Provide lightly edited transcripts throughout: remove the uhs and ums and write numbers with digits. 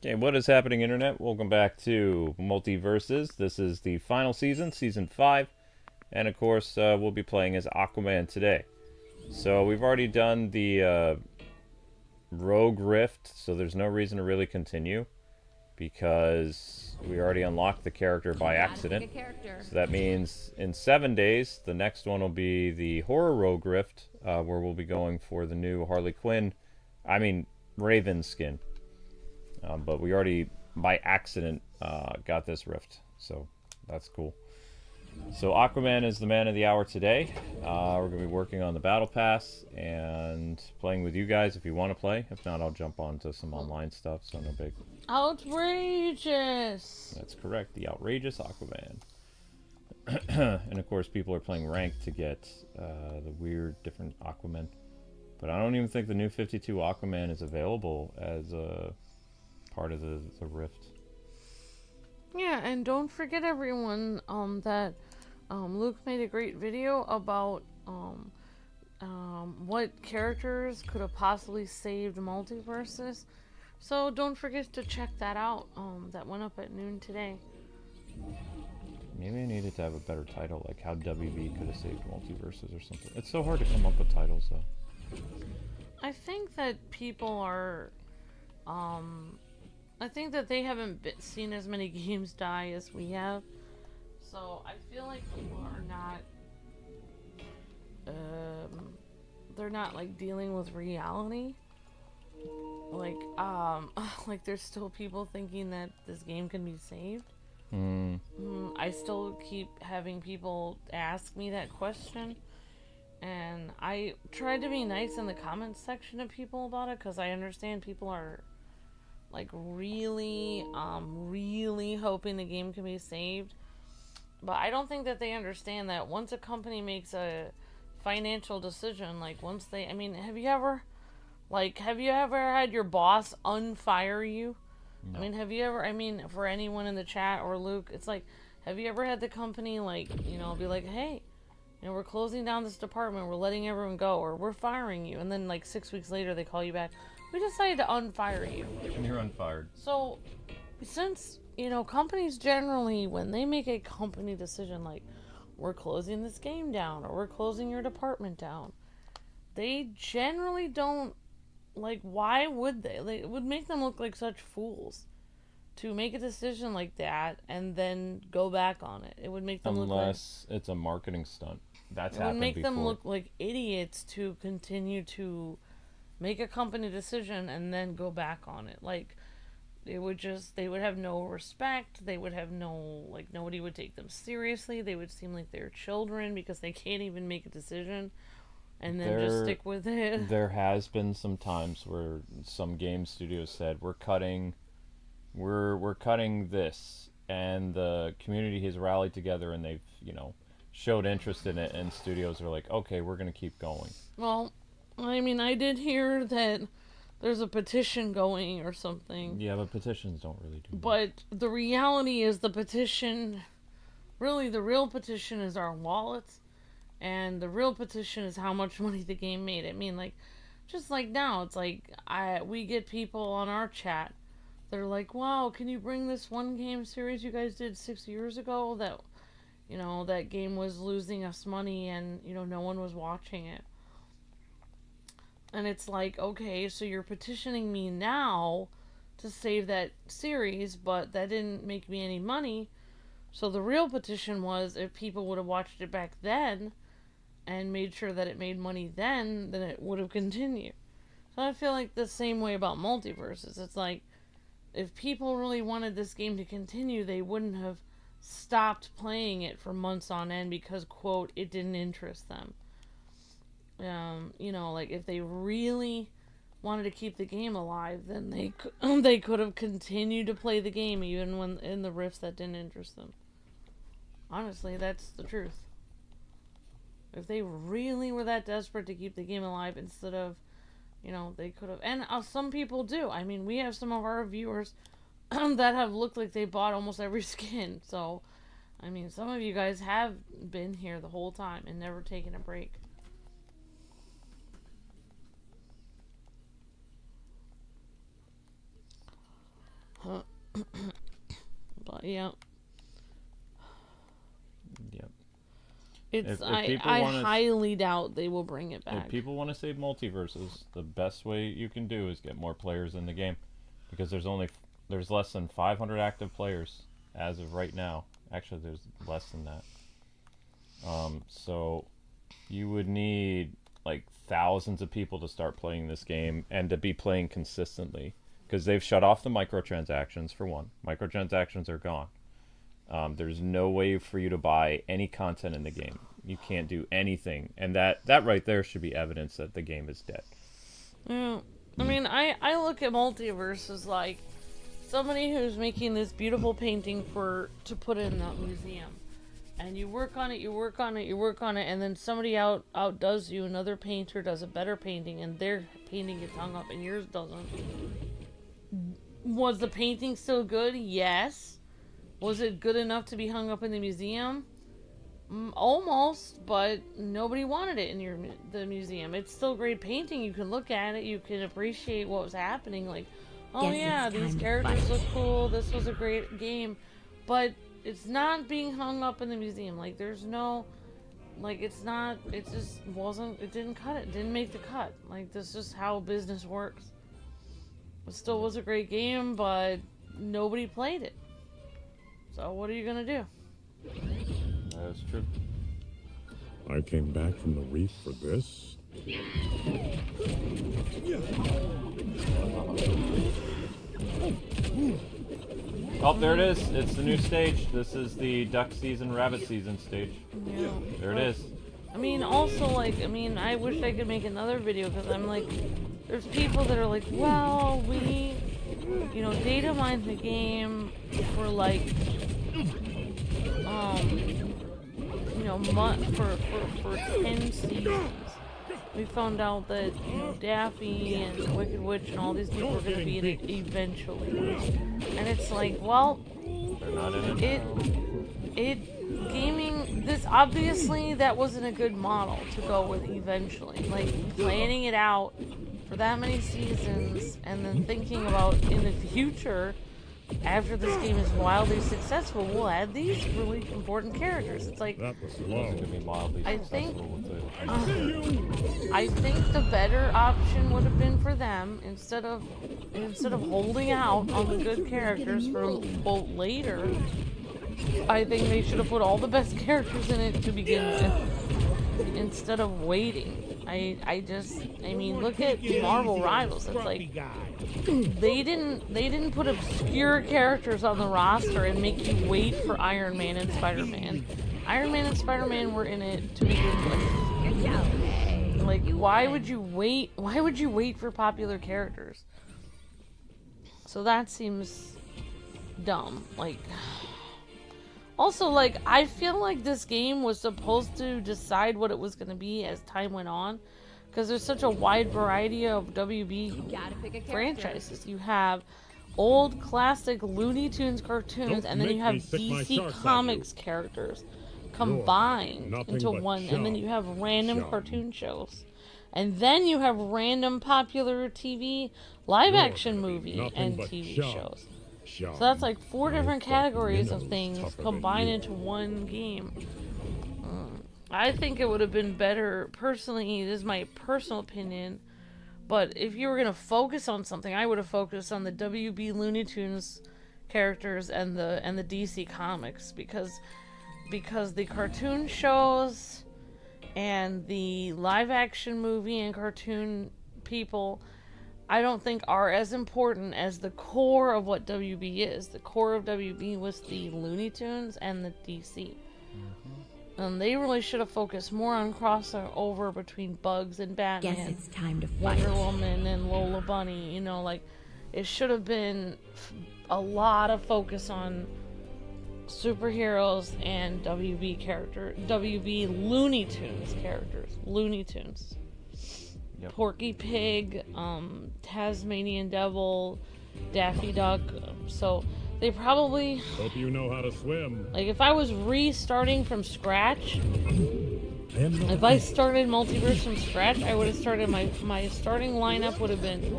Okay, what is happening, Internet? Welcome back to Multiversus. This is the final season, Season 5, and of course, we'll be playing as Aquaman today. So, we've already done the Rogue Rift, so there's no reason to really continue, because we already unlocked the character by accident. So that means in 7 days, the next one will be the Horror Rogue Rift, where we'll be going for the new Harley Quinn, Raven skin. But we already, by accident, got this rift, so that's cool. So Aquaman is the man of the hour today. We're going to be working on the battle pass and playing with you guys if you want to play. If not, I'll jump on to some online stuff, so no big. Outrageous! That's correct, the outrageous Aquaman. And of course, people are playing ranked to get the weird, different Aquaman. But I don't even think the new 52 Aquaman is available as a part of the rift. Yeah, and don't forget everyone that Luke made a great video about what characters could have possibly saved Multiversus. So don't forget to check that out. That went up at noon today. Maybe I needed to have a better title, like how WB could have saved Multiversus or something. It's so hard to come up with titles, though. I think that people are I think that they haven't seen as many games die as we have. So I feel like people are not, they're not like dealing with reality. Like, like there's still people thinking that this game can be saved. I still keep having people ask me that question. And I tried to be nice in the comments section of people about it because I understand people are like really hoping the game can be saved. But I don't think that they understand that once a company makes a financial decision, like once they, I mean, have you ever had your boss unfire you? No. I mean, have you ever, I mean, for anyone in the chat or Luke, it's like, have you ever had the company like, be like, hey, we're closing down this department, we're letting everyone go, or we're firing you, and then like 6 weeks later they call you back, we decided to unfire you. And you're unfired. So, since, companies generally, when they make a company decision like, we're closing this game down, or we're closing your department down, they generally don't, like, why would they? Like, it would make them look like such fools to make a decision like that and then go back on it. It would make them unless it's a marketing stunt. That's it would happened make before. them look like idiots to continue to make a company decision and then go back on it. Like, they would have no respect. They would have no, like, nobody would take them seriously. They would seem like they're children because they can't even make a decision and then just stick with it. There has been some times where some game studios said, we're cutting this, and the community has rallied together and they've, showed interest in it, and studios are like, okay, we're going to keep going. Well, I mean, I did hear that there's a petition going or something. Yeah, but petitions don't really do that. But the reality is the petition, really the real petition is our wallets, and the real petition is how much money the game made. I mean, like, just like now, it's like, we get people on our chat that are like, wow, can you bring this one game series you guys did 6 years ago that, that game was losing us money and, no one was watching it. And it's like, okay, so you're petitioning me now to save that series, but that didn't make me any money. So the real petition was, if people would have watched it back then and made sure that it made money then it would have continued. So I feel like the same way about Multiversus. It's like, if people really wanted this game to continue, they wouldn't have stopped playing it for months on end because, quote, it didn't interest them. Like, if they really wanted to keep the game alive, then they could have continued to play the game even when in the rifts that didn't interest them. Honestly, that's the truth. If they really were that desperate to keep the game alive, instead of, they could have. And some people do. I mean, we have some of our viewers that have looked like they bought almost every skin. So, I mean, some of you guys have been here the whole time and never taken a break. Yep. Yep. It's if I highly doubt they will bring it back. If people want to save Multiversus, the best way you can do is get more players in the game, because there's less than 500 active players as of right now. Actually, there's less than that. So you would need like thousands of people to start playing this game and to be playing consistently, because they've shut off the microtransactions for one. Microtransactions are gone. There's no way for you to buy any content in the game. You can't do anything, and that right there should be evidence that the game is dead. Yeah. I mean, I look at Multiverse as like somebody who's making this beautiful painting to put in the museum. And you work on it, you work on it, you work on it, and then somebody outdoes you. Another painter does a better painting, and their painting gets hung up, and yours doesn't. Was the painting still good? Yes. Was it good enough to be hung up in the museum? Almost, but nobody wanted it in the museum. It's still great painting. You can look at it, you can appreciate what was happening. Like, oh yeah, these characters look cool. This was a great game, but it's not being hung up in the museum. Like, there's no, like, it's not, it just wasn't, it didn't cut it. It didn't make the cut. Like, that's just how business works. It still was a great game, but nobody played it. So what are you gonna do? That's true. I came back from the reef for this. Oh, there it is. It's the new stage. This is the duck season, rabbit season stage. Yeah. There it is. I mean, also, like, I mean, I wish I could make another video, because I'm like, there's people that are like, well, we, you know, data mined the game for, like, you know, for 10 seasons. We found out that, you know, Daffy and Wicked Witch and all these people are going to be in it eventually. And it's like, well, They're not in it. Gaming, this, obviously, that wasn't a good model to go with eventually. Like, planning it out for that many seasons and then thinking about in the future, after this game is wildly successful, we'll add these really important characters. It's like, That was It wasn't slow. going to be mildly I think- successful with the I think the better option would have been for them, instead of holding out on the good characters for later, I think they should have put all the best characters in it to begin with, instead of waiting. I mean, look at Marvel Rivals. It's like, they didn't put obscure characters on the roster and make you wait for Iron Man and Spider-Man. Iron Man and Spider-Man were in it to begin with. Like, why would you wait? Why would you wait for popular characters? So that seems dumb. Like, also, like, I feel like this game was supposed to decide what it was going to be as time went on, because there's such a wide variety of WB franchises. You have old classic Looney Tunes cartoons, and then you have DC Comics characters combined into one, and then you have random cartoon shows. And then you have random popular TV, live-action movie, and TV shows. So that's like 4 different categories of things combined into one game. I think it would have been better, personally, this is my personal opinion, but if you were going to focus on something, I would have focused on the WB Looney Tunes characters and the DC Comics, because the cartoon shows and the live-action movie and cartoon people, I don't think are as important as the core of what WB is. The core of WB was the Looney Tunes and the DC. And they really should have focused more on crossover between Bugs and Batman. Guess it's time to fight. Wonder Woman and Lola Bunny. You know, like, it should have been a lot of focus on superheroes and WB Looney Tunes characters. Looney Tunes. Yep. Porky Pig, Tasmanian Devil, Daffy Duck. So they probably, Hope you know how to swim. like, if I was restarting from scratch, if I started Multiverse from scratch, I would have started, my starting lineup would have been,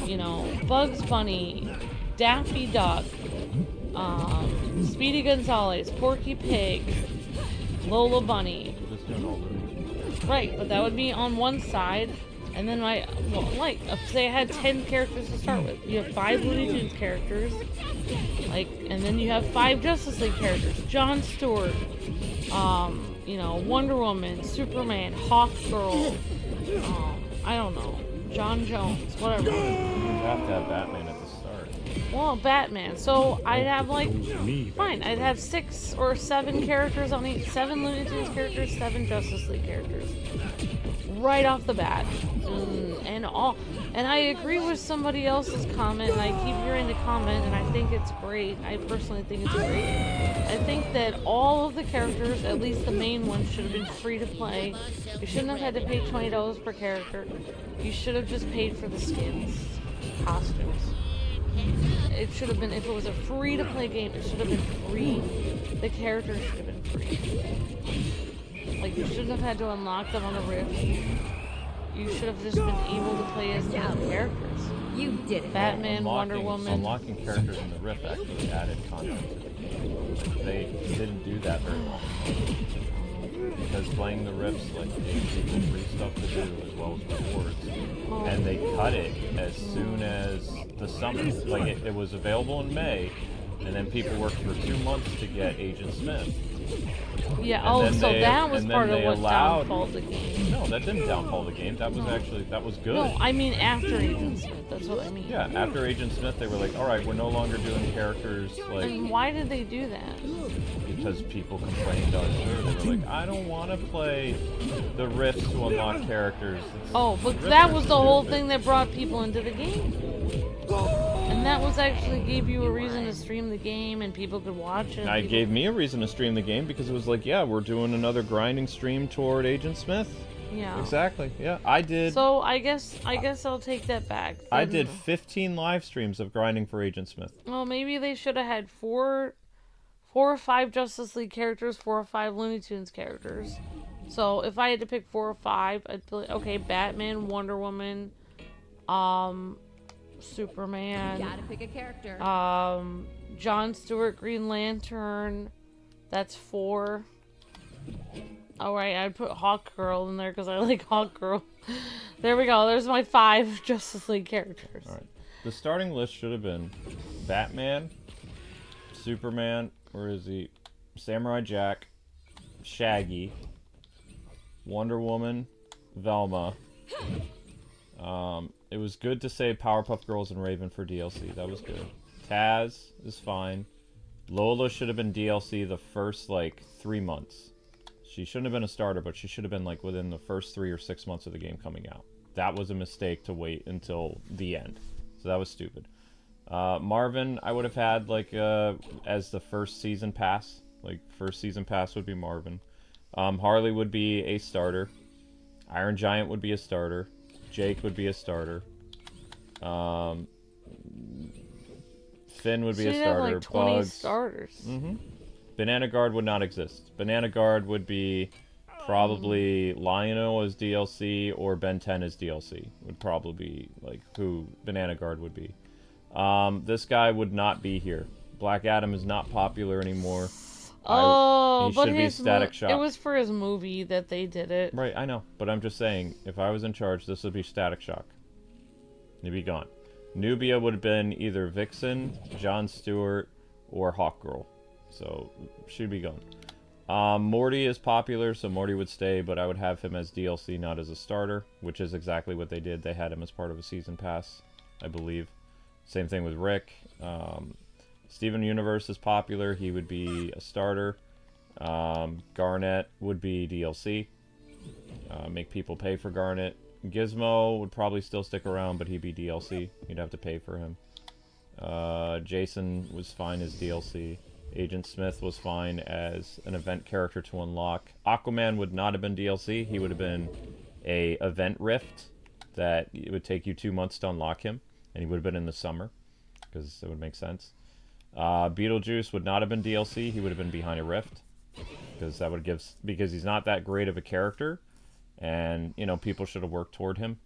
you know, Bugs Bunny, Daffy Duck, Speedy Gonzales, Porky Pig, Lola Bunny. Just doing all those. Right, but that would be on one side, and then say I had 10 characters to start with. You have 5 Looney Tunes characters, and then you have 5 Justice League characters. Jon Stewart, Wonder Woman, Superman, Hawkgirl, I don't know, John Jones, whatever. You have to have Batman at the start. Well, Batman. So I'd have fine. I'd have 6 or 7 characters on each. 7 Looney Tunes characters, 7 Justice League characters. Right off the bat, and I agree with somebody else's comment, and I keep hearing the comment, and I think it's great. I personally think it's great. I think that all of the characters, at least the main ones, should have been free to play. You shouldn't have had to pay $20 per character. You should have just paid for the skins, costumes. It should have been, if it was a free to play game, it should have been free. The characters should have been free. You shouldn't have had to unlock them on the Rift. You should have just been able to play as the characters. You did it. Batman, Wonder Woman. Unlocking characters in the Rift actually added content to the game. They didn't do that very often. Because playing the Rifts gave people free stuff to do as well as rewards. And they cut it as soon as the summer. It was available in May, and then people worked for 2 months to get Agent Smith. Yeah, that was part of what downfalled the game. No, that didn't downfall the game. That was good. No, I mean after Agent Smith, that's what I mean. Yeah, after Agent Smith, they were like, alright, we're no longer doing characters, And why did they do that? Because people complained on Twitter. They were like, I don't want to play the Rifts to unlock characters. But that was the whole thing that brought people into the game. And that was actually gave you a reason to stream the game, and people could watch it. It gave me a reason to stream the game because it was like, yeah, we're doing another grinding stream toward Agent Smith. Yeah. Exactly. Yeah, I did. So I guess I'll take that back. I did 15 live streams of grinding for Agent Smith. Well, maybe they should have had 4 or 5 Justice League characters, 4 or 5 Looney Tunes characters. So if I had to pick 4 or 5, I'd be like, okay, Batman, Wonder Woman, Superman. Gotta pick a character. Jon Stewart, Green Lantern. That's 4. Alright, I'd put Hawkgirl in there because I like Hawkgirl. There we go. There's my 5 Justice League characters. Alright. The starting list should have been Batman, Superman, where is he? Samurai Jack, Shaggy, Wonder Woman, Velma. It was good to say Powerpuff Girls and Raven for DLC. That was good. Taz is fine. Lola should have been DLC the first 3 months. She shouldn't have been a starter, but she should have been within the first 3 or 6 months of the game coming out. That was a mistake to wait until the end. So that was stupid. Marvin, I would have had as the first season pass. First season pass would be Marvin. Harley would be a starter. Iron Giant would be a starter. Jake would be a starter. Finn would be a starter. Have 20 Bugs. starters. Banana Guard would not exist. Banana Guard would be probably Lion-O as DLC or Ben 10 as DLC. Would probably be who Banana Guard would be. This guy would not be here. Black Adam is not popular anymore. Oh, he but should be Static Shock. It was for his movie that they did it. Right, I know. But I'm just saying, if I was in charge, this would be Static Shock. He'd be gone. Nubia would have been either Vixen, Jon Stewart, or Hawkgirl. So, she'd be gone. Morty is popular, so Morty would stay, but I would have him as DLC, not as a starter, which is exactly what they did. They had him as part of a season pass, I believe. Same thing with Rick. Steven Universe is popular. He would be a starter. Garnet would be DLC. Make people pay for Garnet. Gizmo would probably still stick around, but he'd be DLC. You'd have to pay for him. Jason was fine as DLC. Agent Smith was fine as an event character to unlock. Aquaman would not have been DLC. He would have been a event rift that it would take you 2 months to unlock him, and he would have been in the summer, because it would make sense. Beetlejuice would not have been DLC. He would have been behind a rift, because he's not that great of a character, and people should have worked toward him.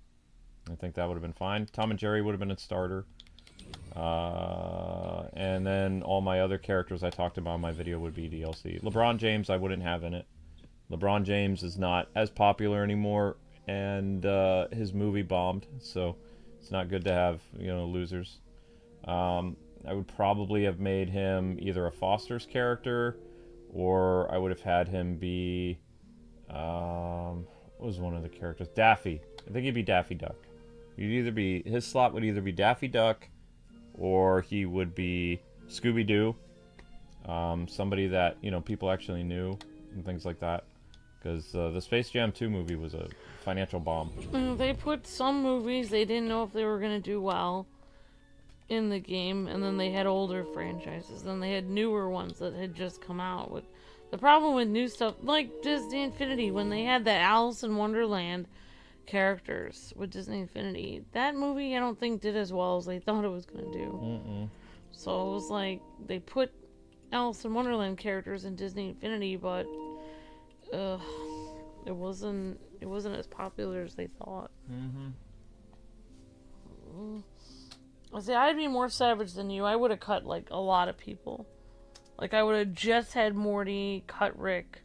I think that would have been fine. Tom and Jerry would have been a starter. And then all my other characters I talked about in my video would be DLC. LeBron James I wouldn't have in it. LeBron James is not as popular anymore, and his movie bombed, so it's not good to have, you know, losers. I would probably have made him either a Foster's character, or I would have had him be, what was one of the characters? Daffy. I think he'd be Daffy Duck. He'd either be, his slot would either be Daffy Duck, or he would be Scooby-Doo. Somebody that, you know, people actually knew, and things like that. Because the Space Jam 2 movie was a financial bomb. They put some movies they didn't know if they were going to do well in the game, and then they had older franchises. Then they had newer ones that had just come out. With the problem with new stuff, like Disney Infinity, when they had the Alice in Wonderland characters with Disney Infinity, that movie I don't think did as well as they thought it was going to do. So it was like they put Alice in Wonderland characters in Disney Infinity, but it wasn't as popular as they thought. I say I'd be more savage than you. I would have cut like a lot of people. Like I would have just had Morty, cut Rick.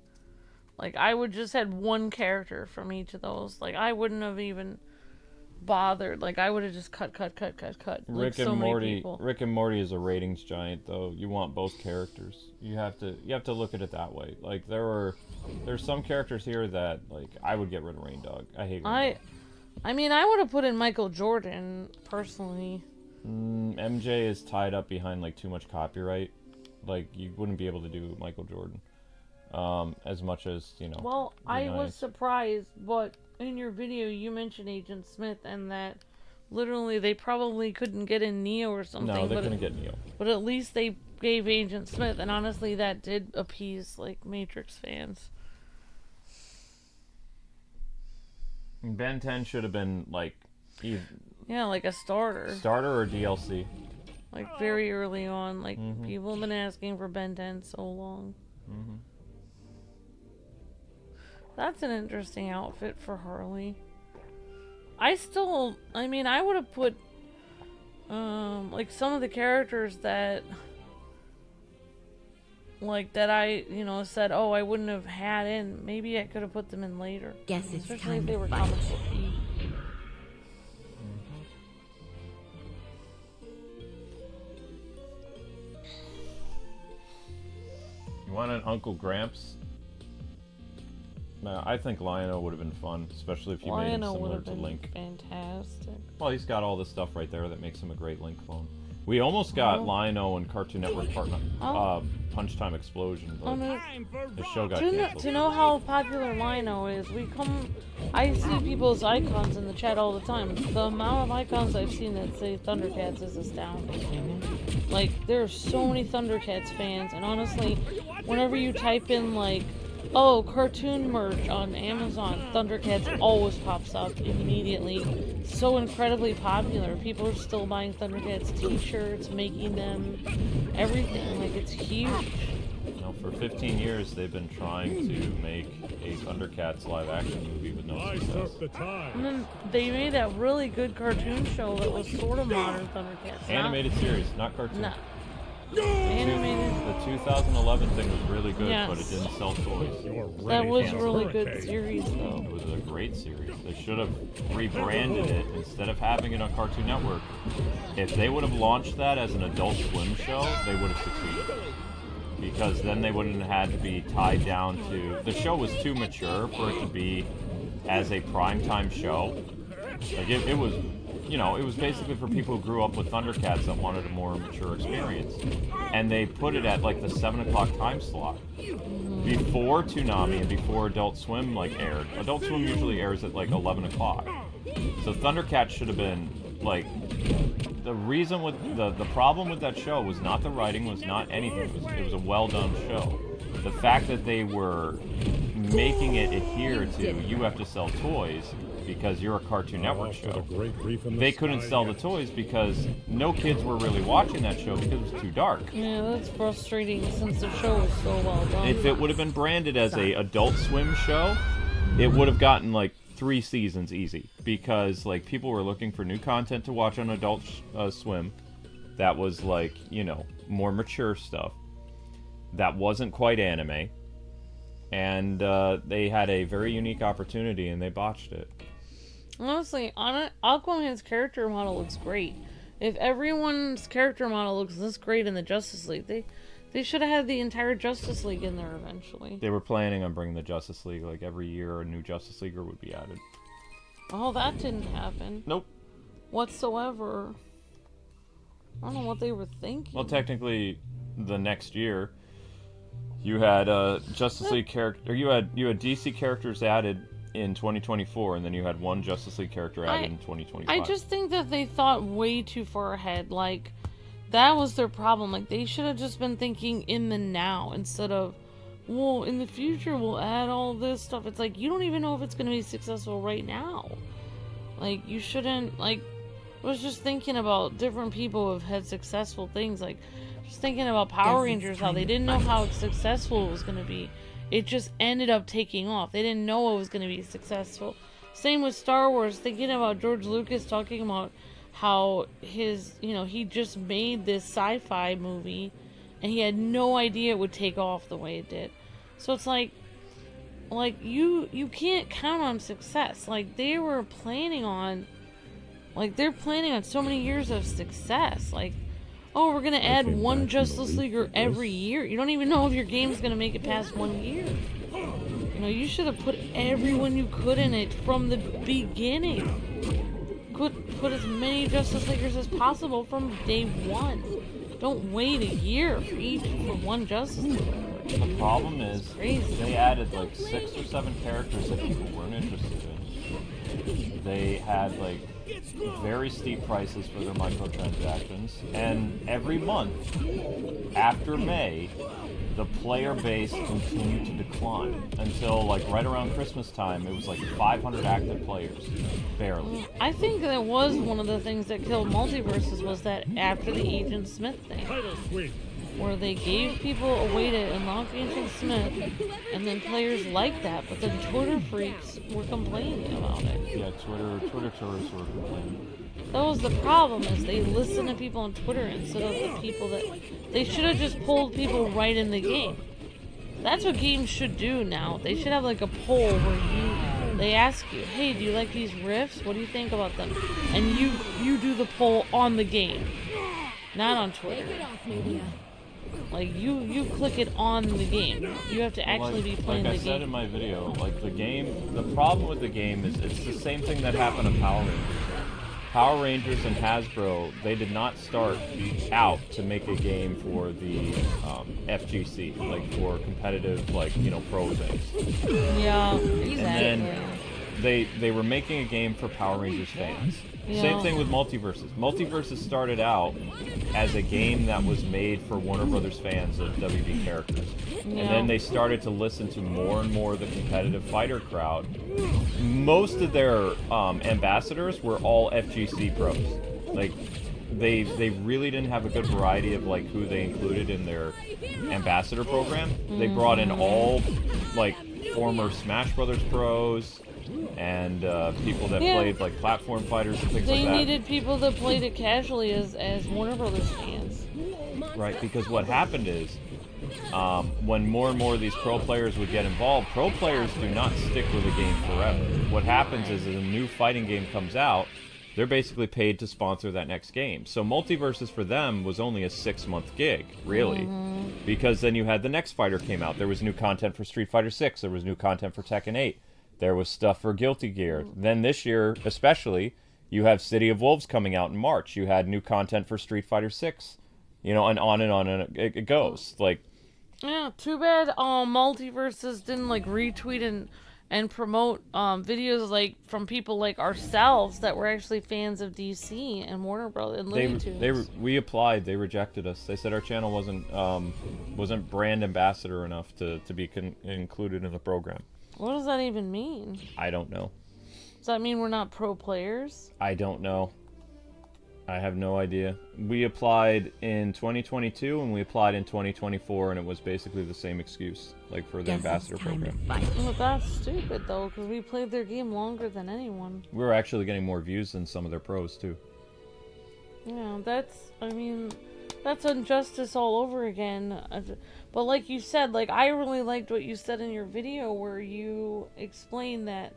Like I would just had one character from each of those. Like I wouldn't have even bothered. Like I would have just cut. Like, Rick so and many Morty. people. Rick and Morty is a ratings giant, though. You want both characters. You have to look at it that way. Like there's some characters here that like I would get rid of Rain Dog. I hate Rain Dog. I mean, I would have put in Michael Jordan personally. MJ is tied up behind like too much copyright. Like you wouldn't be able to do Michael Jordan as much as, you know. Well, I was nice. surprised, but in your video you mentioned Agent Smith and that literally they probably couldn't get in Neo or something. No, they couldn't get Neo. But at least they gave Agent Smith, and honestly that did appease like Matrix fans. Ben 10 should have been like Yeah, like a starter or DLC. like very early on. Like people have been asking for Ben 10 so long. That's an interesting outfit for Harley. I would have put like some of the characters that I, you know, said, oh, I wouldn't have had in. Maybe I could have put them in later. Guess it's Especially if time they to were fight. comic book-y. You want an Uncle Gramps? No, I think Lion-O would have been fun, especially if you made him Lion-O would similar have to been Link. fantastic. Well, he's got all this stuff right there that makes him a great Link clone. We almost got Lion-O and Cartoon Network partner Punch Time Explosion, but the show got canceled. To know how popular Lion-O is, I see people's icons in the chat all the time. The amount of icons I've seen that say Thundercats is astounding. Like, there's so many Thundercats fans, and honestly, whenever you type in, like, oh, cartoon merch on Amazon, Thundercats always pops up immediately. So incredibly popular. People are still buying Thundercats t-shirts, making them, everything. Like, it's huge. You know, for 15 years, they've been trying to make a Thundercats live-action movie with no success. And then they made that really good cartoon show that was sort of modern Thundercats. Animated series, not cartoon. No. Animated. The 2011 thing was really good, Yes. but it didn't sell toys. That was a really good series, though. It was a great series. They should have rebranded it instead of having it on Cartoon Network. If they would have launched that as an Adult Swim show, they would have succeeded. Because then they wouldn't have had to be tied down to... The show was too mature for it to be as a primetime show. Like, it was... You know, it was basically for people who grew up with Thundercats that wanted a more mature experience. And they put it at, like, the 7 o'clock time slot. Before Toonami and before Adult Swim, like, aired. Adult Swim usually airs at, like, 11 o'clock. So Thundercats should have been, like... The reason with... The problem with that show was not the writing, was not anything. It was a well-done show. The fact that they were making it adhere to, you have to sell toys... because you're a Cartoon Network show. They couldn't sell the toys because no kids were really watching that show because it was too dark. Yeah, that's frustrating since the show was so well done. If it would have been branded as a Adult Swim show, it would have gotten like 3 seasons easy because like people were looking for new content to watch on Adult Swim. that was like, you know, more mature stuff. That wasn't quite anime. And they had a very unique opportunity and they botched it. Honestly, Aquaman's character model looks great. If everyone's character model looks this great in the Justice League, they should have had the entire Justice League in there eventually. They were planning on bringing the Justice League, like every year a new Justice Leaguer would be added. Oh, that didn't happen. Nope. Whatsoever. I don't know what they were thinking. Well, technically, the next year, you had Justice League character, you had DC characters added in 2024, and then you had one Justice League character added in 2025. I just think that they thought way too far ahead. Like, that was their problem. Like, they should have just been thinking in the now instead of, well, in the future we'll add all this stuff. It's like, you don't even know if it's going to be successful right now. Like, you shouldn't, like, I was just thinking about different people who have had successful things. Like, just thinking about Power Rangers, how they didn't know how successful it was going to be. It just ended up taking off. They didn't know it was going to be successful. Same with Star Wars, thinking about George Lucas talking about how his, you know, he just made this sci-fi movie and he had no idea it would take off the way it did. So it's like you can't count on success. Like, they were planning on, like, they're planning on so many years of success. Like, oh, we're gonna add one Justice Leaguer every year. You don't even know if your game's gonna make it past 1 year. You know, you should have put everyone you could in it from the beginning. Put as many Justice Leaguers as possible from day one. Don't wait a year for one Justice League. The problem is, Crazy. they added like 6 or 7 characters that people weren't interested in. They had like very steep prices for their microtransactions, and every month after May, the player base continued to decline until like right around Christmas time. It was like 500 active players, barely. I think that was one of the things that killed Multiversus, was that after the Agent Smith thing, where they gave people a way to unlock Agent Smith, and then players liked that, but then Twitter freaks were complaining about it. Yeah, Twitter tourists were complaining. That was the problem, is they listen to people on Twitter instead of the people that... They should have just pulled people right in the game. That's what games should do now. They should have like a poll where they ask you, hey, do you like these riffs? What do you think about them? And you do the poll on the game, not on Twitter. Like, you click it on the game. You have to actually be playing the game. Like I said in my video, like the problem with the game is it's the same thing that happened to Power Rangers. Power Rangers and Hasbro, they did not start out to make a game for the FGC, like for competitive, like, you know, pro things. Yeah, And then they were making a game for Power Rangers fans. Yeah. Same thing with Multiversus. Multiversus started out as a game that was made for Warner Brothers fans of WB characters. Yeah. And then they started to listen to more and more of the competitive fighter crowd. Most of their ambassadors were all FGC pros. Like, they really didn't have a good variety of like who they included in their ambassador program. They brought in all like former Smash Brothers pros, and people that played like platform fighters and things like that. They needed people that played it casually as Warner Brothers fans. Right, because what happened is, when more and more of these pro players would get involved, pro players do not stick with a game forever. What happens is, as a new fighting game comes out, they're basically paid to sponsor that next game. So Multiversus for them was only a 6-month gig, really. Because then you had the next fighter came out. There was new content for Street Fighter 6. There was new content for Tekken 8. There was stuff for Guilty Gear. Then this year, especially, you have City of Wolves coming out in March. You had new content for Street Fighter 6. You know, and on and it goes. Like, yeah, too bad Multiversus didn't like retweet and promote videos like from people like ourselves that were actually fans of DC and Warner Brothers and Looney Tunes. we applied. They rejected us. They said our channel wasn't brand ambassador enough to be included in the program. What does that even mean? I don't know. Does that mean we're not pro players? I don't know. I have no idea. We applied in 2022 and we applied in 2024, and it was basically the same excuse, like for the ambassador program. Well, that's stupid though, because we played their game longer than anyone. We were actually getting more views than some of their pros too. Yeah, I mean, that's injustice all over again. But like you said, like, I really liked what you said in your video where you explained that,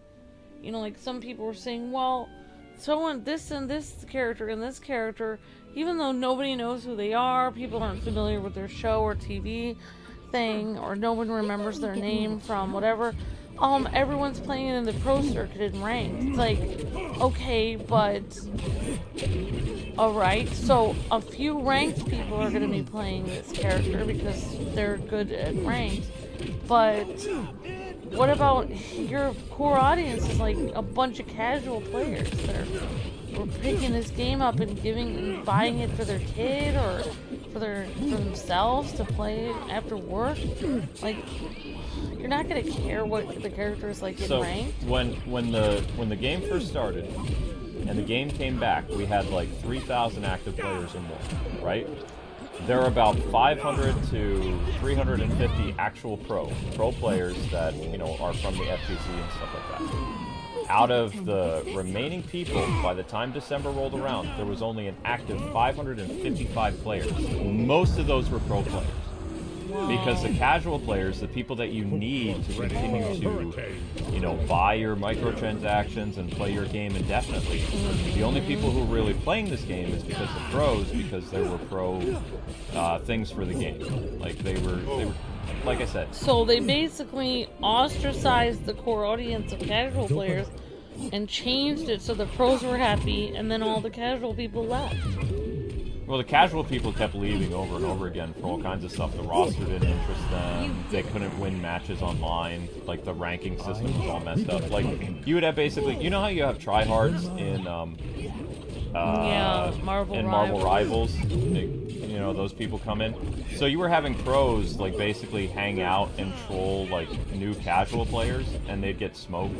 you know, like, some people were saying, well, someone, this and this character and this character, even though nobody knows who they are, people aren't familiar with their show or TV thing, or no one remembers their name from whatever, everyone's playing it in the pro circuit in ranked. It's like, okay, but alright, so a few ranked people are going to be playing this character because they're good at ranked, but what about your core audience is like a bunch of casual players that are picking this game up and buying it for their kid or for themselves to play after work? Like, you're not gonna care what the character is like in ranked. When the game first started and the game came back, we had like 3,000 active players or more, right? There are about 500 to 350 actual pro players that, you know, are from the FGC and stuff like that. Out of the remaining people, by the time December rolled around, there was only an active 555 players. Most of those were pro players. Because the casual players, the people that you need to continue to, you know, buy your microtransactions and play your game indefinitely, the only people who are really playing this game is because of pros, because there were pro things for the game. Like, they were, like I said. So they basically ostracized the core audience of casual players and changed it so the pros were happy, and then all the casual people left. Well, the casual people kept leaving over and over again for all kinds of stuff. The roster didn't interest them. They couldn't win matches online. Like, the ranking system was all messed up. Like, you would have basically... You know how you have tryhards in... Marvel Rivals? You know, those people come in. So you were having pros, like, basically hang out and troll, like, new casual players, and they'd get smoked.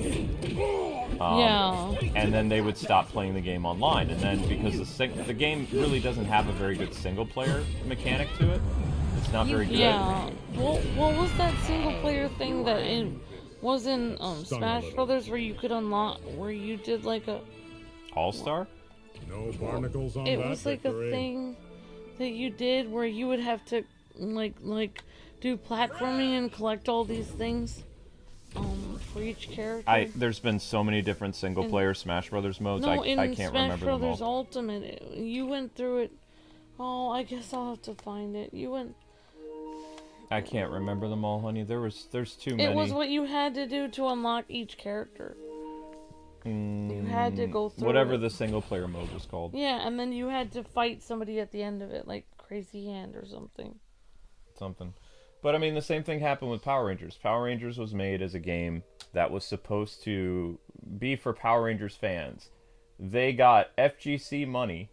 And then they would stop playing the game online. And then, because the game really doesn't have a very good single-player mechanic to it, it's not very good. Yeah. Well, what was that single-player thing that was in Smash Brothers where you could unlock, where you did, like, a... All-Star? No barnacles on that. It was like a thing that you did where you would have to like do platforming and collect all these things for each character. There's been so many different single player Smash Brothers modes. I can't Smash remember Brothers them all. Ultimate, you went through it. Oh, I guess I'll have to find it. I can't remember them all, honey. There's too many. It was what you had to do to unlock each character. You had to go through whatever it. the single player mode was called. Yeah, and then you had to fight somebody at the end of it, like Crazy Hand or something. But I mean, the same thing happened with Power Rangers. Power Rangers was made as a game that was supposed to be for Power Rangers fans. They got FGC money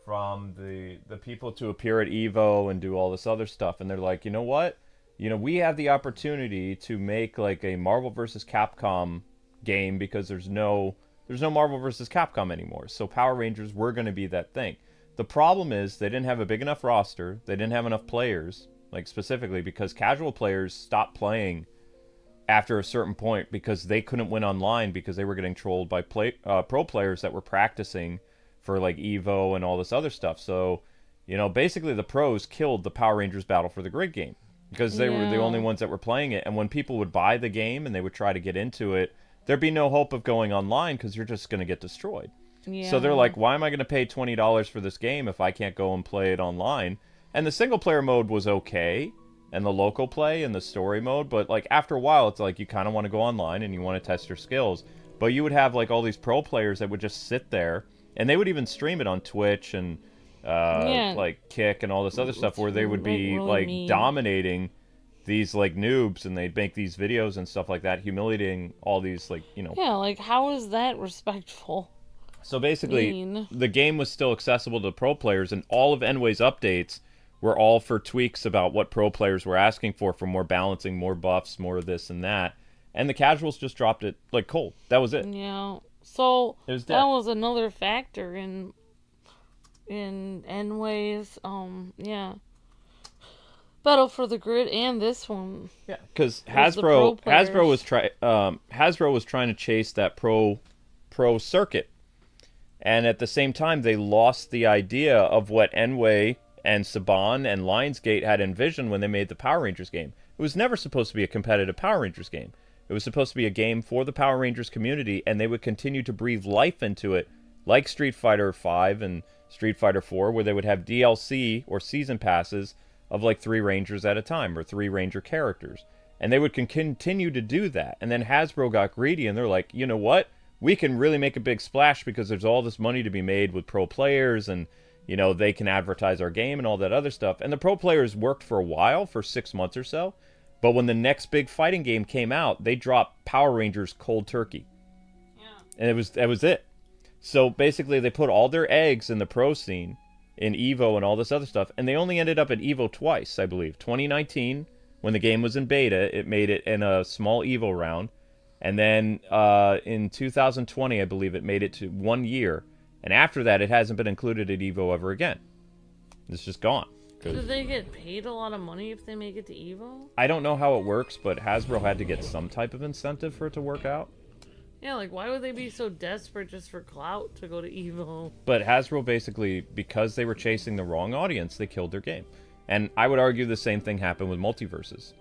from the people to appear at EVO and do all this other stuff, and they're like, you know what? You know, we have the opportunity to make like a Marvel vs. Capcom game because there's no Marvel vs. Capcom anymore. So Power Rangers were going to be that thing. The problem is they didn't have a big enough roster. They didn't have enough players, like specifically because casual players stopped playing after a certain point because they couldn't win online because they were getting trolled by pro players that were practicing for like EVO and all this other stuff. So, you know, basically the pros killed the Power Rangers Battle for the Grid game because they were the only ones that were playing it. And when people would buy the game and they would try to get into it, there'd be no hope of going online because you're just going to get destroyed. Yeah. So they're like, why am I going to pay $20 for this game if I can't go and play it online? And the single-player mode was okay, and the local play and the story mode, but like after a while, it's like you kind of want to go online and you want to test your skills. But you would have like all these pro players that would just sit there, and they would even stream it on Twitch and like Kick and all this other stuff where they would be really like mean. dominating these like noobs, and they'd make these videos and stuff like that, humiliating all these like, you know. Yeah, like how is that respectful? So basically, the game was still accessible to pro players, and all of Enway's updates were all for tweaks about what pro players were asking for more balancing, more buffs, more of this and that. And the casuals just dropped it like cold. That was it. Yeah. So that was another factor in Enway's Battle for the Grid and this one. Yeah, because Hasbro was trying to chase that pro circuit. And at the same time, they lost the idea of what Enway and Saban and Lionsgate had envisioned when they made the Power Rangers game. It was never supposed to be a competitive Power Rangers game. It was supposed to be a game for the Power Rangers community, and they would continue to breathe life into it, like Street Fighter V and Street Fighter IV, where they would have DLC or season passes of like 3 Rangers at a time, or 3 Ranger characters. And they would continue to do that. And then Hasbro got greedy, and they're like, you know what? We can really make a big splash because there's all this money to be made with pro players, and, you know, they can advertise our game and all that other stuff. And the pro players worked for a while, for 6 months or so. But when the next big fighting game came out, they dropped Power Rangers cold turkey. Yeah. And that was it. So basically they put all their eggs in the pro scene, in EVO and all this other stuff, and they only ended up at EVO twice, I believe. 2019, when the game was in beta, it made it in a small EVO round. And then in 2020, I believe, it made it to 1 year. And after that, it hasn't been included at EVO ever again. It's just gone. Do they get paid a lot of money if they make it to EVO? I don't know how it works, but Hasbro had to get some type of incentive for it to work out. Yeah, like, why would they be so desperate just for clout to go to EVO? But Hasbro basically, because they were chasing the wrong audience, they killed their game. And I would argue the same thing happened with Multiversus.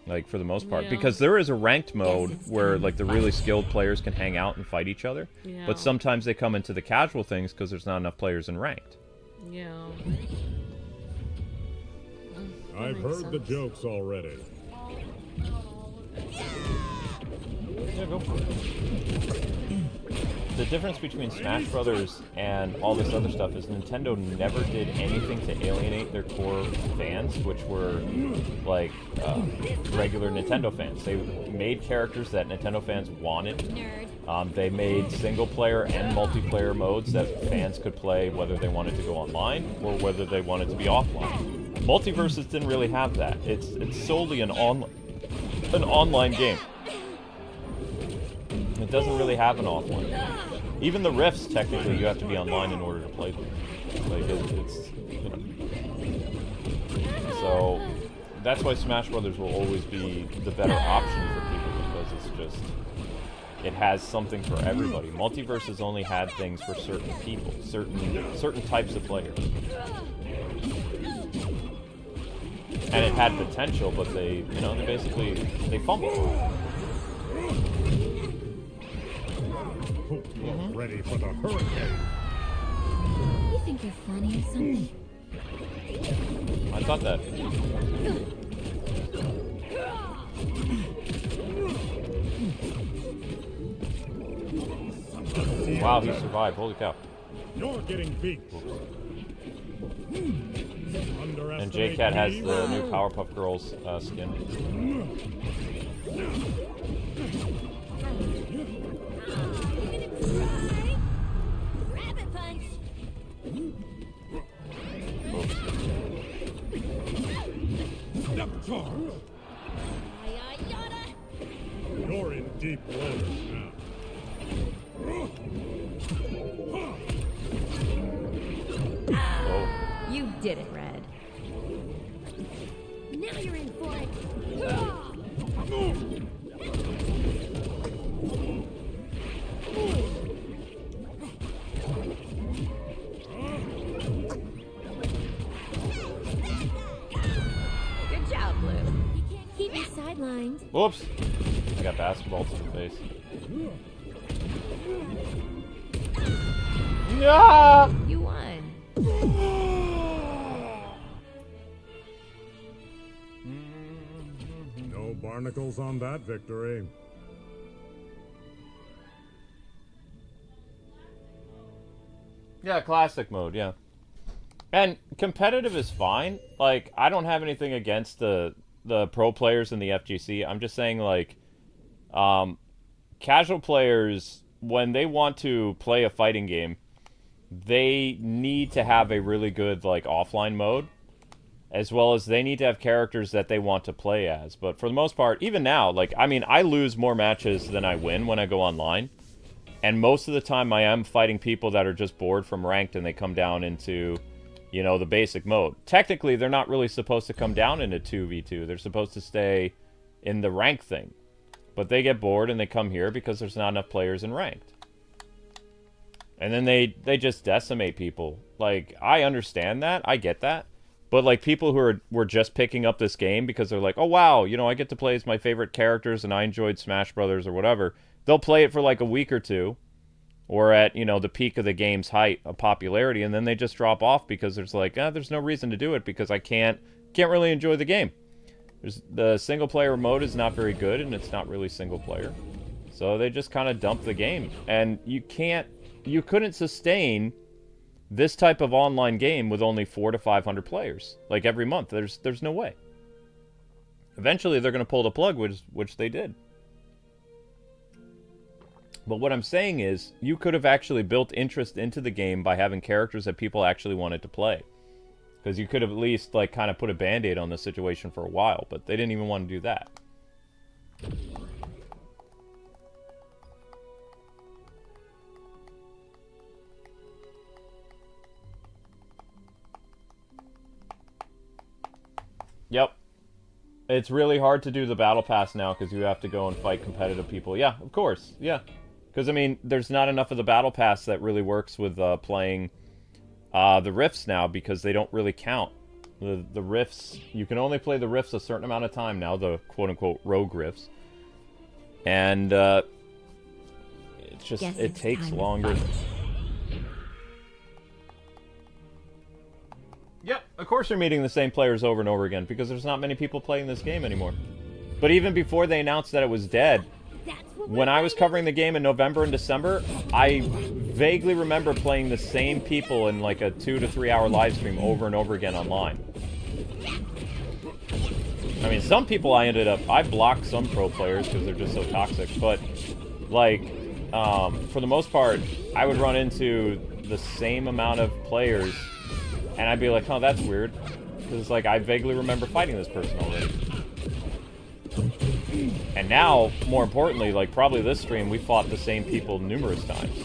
Like, for the most part. Yeah. Because there is a ranked mode where, like, the really skilled players can hang out and fight each other. Yeah. But sometimes they come into the casual things because there's not enough players in ranked. Yeah. I've makes heard the sense. jokes already. Yeah, go for it. The difference between Smash Brothers and all this other stuff is Nintendo never did anything to alienate their core fans, which were like regular Nintendo fans. They made characters that Nintendo fans wanted. They made single-player and multiplayer modes that fans could play whether they wanted to go online or whether they wanted to be offline. Multiversus didn't really have that. It's solely an online game. It doesn't really have an offline. Even the Rifts, technically, you have to be online in order to play them. Like, it's you know. So, that's why Smash Brothers will always be the better option for people, because it's just, it has something for everybody. Multiversus only had things for certain people, certain types of players. And it had potential, but they fumbled. Ready for the hurricane. You think you're funny or something? I thought that. Wow, he survived. Holy cow. You're getting beat. And Jaycat has the new Powerpuff Girls skin. Rabbit punch. You're in deep waters now. Oh. You did it, Red. Now you're in for it. Good job, Blue. Keep me sidelined. Whoops! I got basketball to the face. Yeah! You won. No barnacles on that victory. Yeah, classic mode, yeah. And competitive is fine. Like, I don't have anything against the pro players in the FGC. I'm just saying, like, casual players, when they want to play a fighting game, they need to have a really good, like, offline mode, as well as they need to have characters that they want to play as. But for the most part, even now, like, I mean, I lose more matches than I win when I go online. And most of the time I am fighting people that are just bored from ranked and they come down into, you know, the basic mode. Technically, they're not really supposed to come down into 2v2. They're supposed to stay in the rank thing. But they get bored and they come here because there's not enough players in ranked. And then they just decimate people. Like, I understand that. I get that. But, like, people who were just picking up this game because they're like, oh, wow, you know, I get to play as my favorite characters and I enjoyed Smash Brothers or whatever. They'll play it for, like, a week or two. Or at, you know, the peak of the game's height of popularity. And then they just drop off because there's like, there's no reason to do it because I can't really enjoy the game. The single-player mode is not very good and it's not really single-player. So they just kind of dump the game. And you couldn't sustain this type of online game with only 400 to 500 players, like every month. There's no way. Eventually, they're going to pull the plug, which they did. But what I'm saying is, you could have actually built interest into the game by having characters that people actually wanted to play, because you could have at least like kind of put a band-aid on the situation for a while. But they didn't even want to do that. Yep. It's really hard to do the battle pass now because you have to go and fight competitive people. Yeah, of course. Yeah. Because, I mean, there's not enough of the battle pass that really works with playing the rifts now because they don't really count. The rifts, you can only play the rifts a certain amount of time now, the quote-unquote rogue rifts. And it's just, it takes longer. Yep, of course you're meeting the same players over and over again, because there's not many people playing this game anymore. But even before they announced that it was dead, when I was covering the game in November and December, I vaguely remember playing the same people in like a 2 to 3 hour live stream over and over again online. I mean, some people I blocked some pro players because they're just so toxic, but like, for the most part, I would run into the same amount of players. And I'd be like, oh, that's weird. Because it's like, I vaguely remember fighting this person already. And now, more importantly, like probably this stream, we fought the same people numerous times.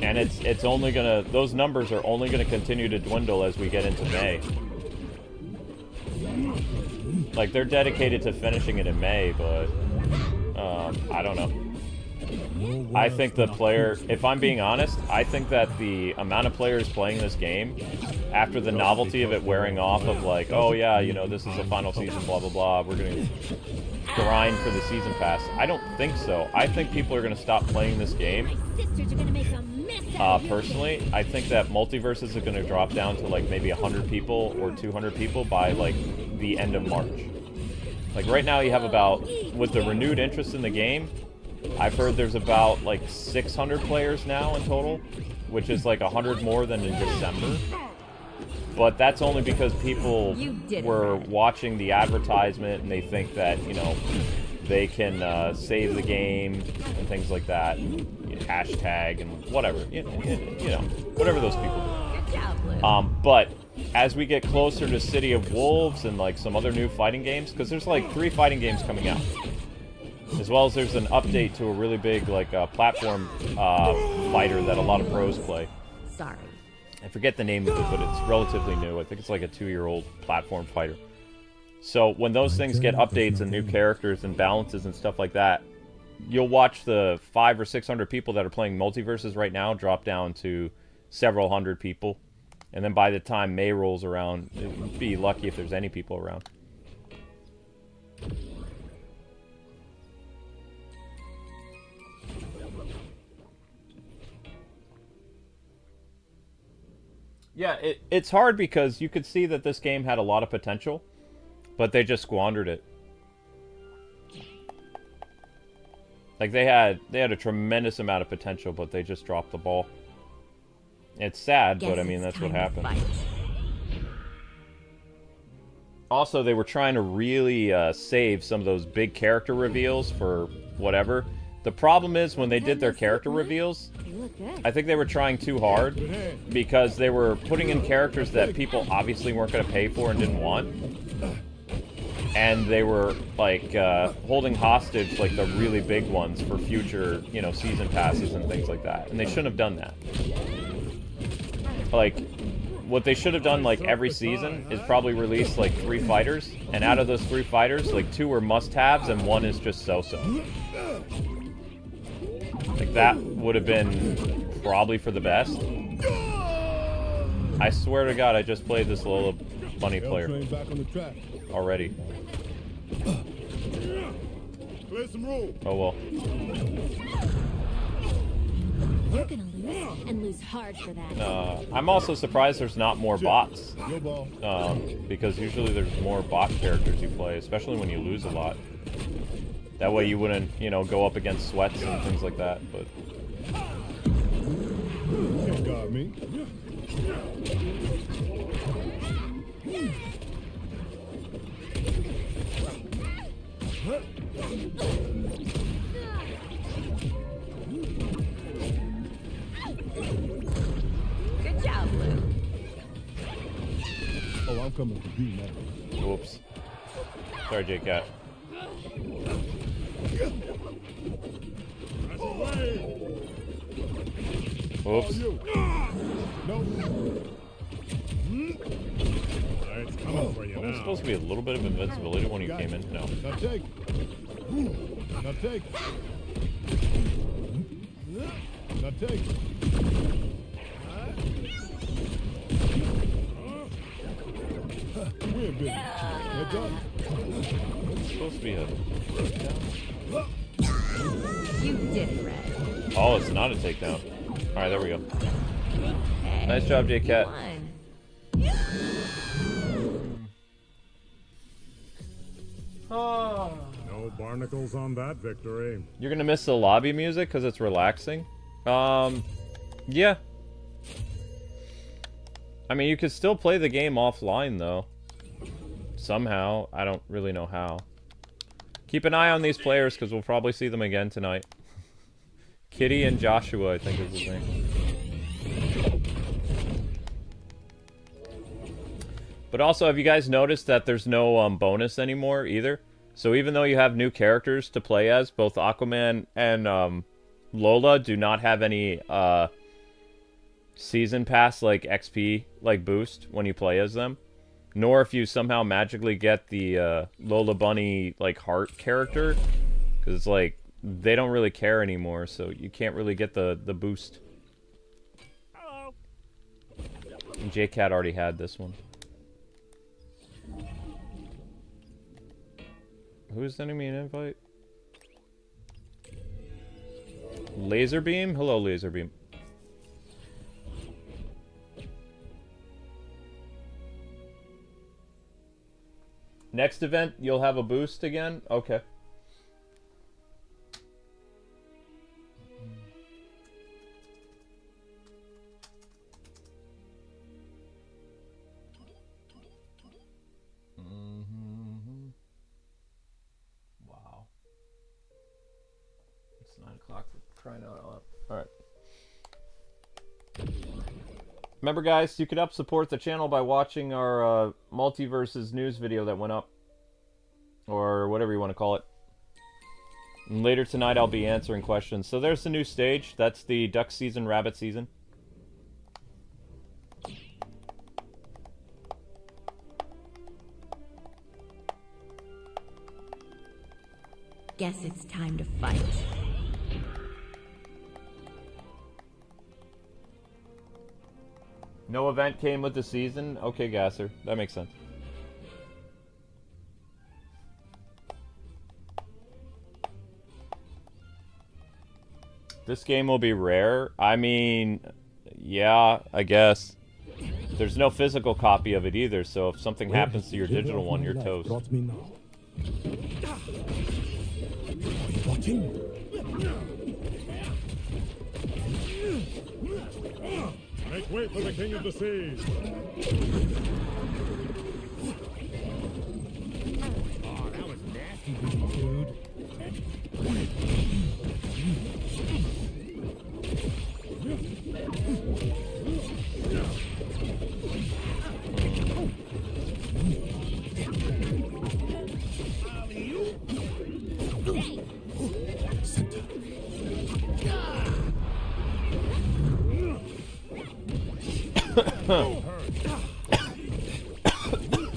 And it's only gonna, those numbers are only gonna continue to dwindle as we get into May. Like, they're dedicated to finishing it in May, but, I don't know. I think the player, if I'm being honest, I think that the amount of players playing this game, after the novelty of it wearing off of like, oh yeah, you know, this is the final season, blah, blah, blah, we're going to grind for the season pass. I don't think so. I think people are going to stop playing this game. Personally, I think that Multiversus is going to drop down to like maybe 100 people or 200 people by like the end of March. Like right now you have about, with the renewed interest in the game, I've heard there's about like 600 players now in total, which is like 100 more than in December. But that's only because people were watching the advertisement and they think that, you know, they can save the game and things like that, and, you know, hashtag and whatever, you know, whatever those people do. But as we get closer to City of Wolves and like some other new fighting games, because there's like 3 fighting games coming out. As well as there's an update to a really big like platform fighter that a lot of pros play. Sorry. I forget the name of it, but it's relatively new. I think it's like a 2-year-old platform fighter. So when those things get updates and new characters and balances and stuff like that, you'll watch the 500 or 600 people that are playing Multiversus right now drop down to several hundred people. And then by the time May rolls around, you'd be lucky if there's any people around. Yeah, it's hard because you could see that this game had a lot of potential, but they just squandered it. Like they had a tremendous amount of potential, but they just dropped the ball. It's sad, but I mean that's what happened. Also, they were trying to really save some of those big character reveals for whatever. The problem is when they did their character reveals, I think they were trying too hard because they were putting in characters that people obviously weren't going to pay for and didn't want. And they were like holding hostage like the really big ones for future, you know, season passes and things like that. And they shouldn't have done that. Like, what they should have done, like, every season is probably release, like, 3 fighters. And out of those 3 fighters, like, 2 are must-haves and 1 is just so-so. Like, that would have been probably for the best. I swear to God, I just played this Lola Bunny player already. Oh well. You're gonna lose, and lose hard for that. I'm also surprised there's not more bots. Because usually there's more bot characters you play, especially when you lose a lot. That way you wouldn't, you know, go up against sweats and things like that, but... You got me. Good job, Blue. Oh, I'm coming for you now. Oops. Sorry, Jaycat. Oops. No. It's coming for you Wasn't now. supposed to be a little bit of invincibility when you came in? No. Now take. Now take. Now take. We're busy. Heads up. It's supposed to be a... You did it, Red. Oh, it's not a takedown. Alright, there we go. Hey, Nice job, Jaycat. won. No barnacles on that victory. You're gonna miss the lobby music because it's relaxing? Yeah. I mean, you could still play the game offline, though. Somehow. I don't really know how. Keep an eye on these players, because we'll probably see them again tonight. Kitty and Joshua, I think is his name. But also, have you guys noticed that there's no bonus anymore, either? So even though you have new characters to play as, both Aquaman and Lola do not have any season pass like XP like boost when you play as them, nor if you somehow magically get the Lola Bunny like heart character, because it's like they don't really care anymore, so you can't really get the boost. Hello. And Jaycat already had this one. Who's sending me an invite? Lazer Beam? Hello, Lazer Beam. Next event, you'll have a boost again? Okay. Wow. It's 9 o'clock for crying out loud. Alright. Remember, guys, you could help support the channel by watching our Multiversus news video that went up. Or whatever you want to call it. And later tonight, I'll be answering questions. So there's the new stage. That's the duck season, rabbit season. Guess it's time to fight. No event came with the season? Okay, Gasser. That makes sense. This game will be rare? I mean, yeah, I guess. There's no physical copy of it either, so if something happens to your digital one, you're toast. Brought me now. Are you watching? Make way for the King of the Seas. Oh, that was nasty, dude. Center.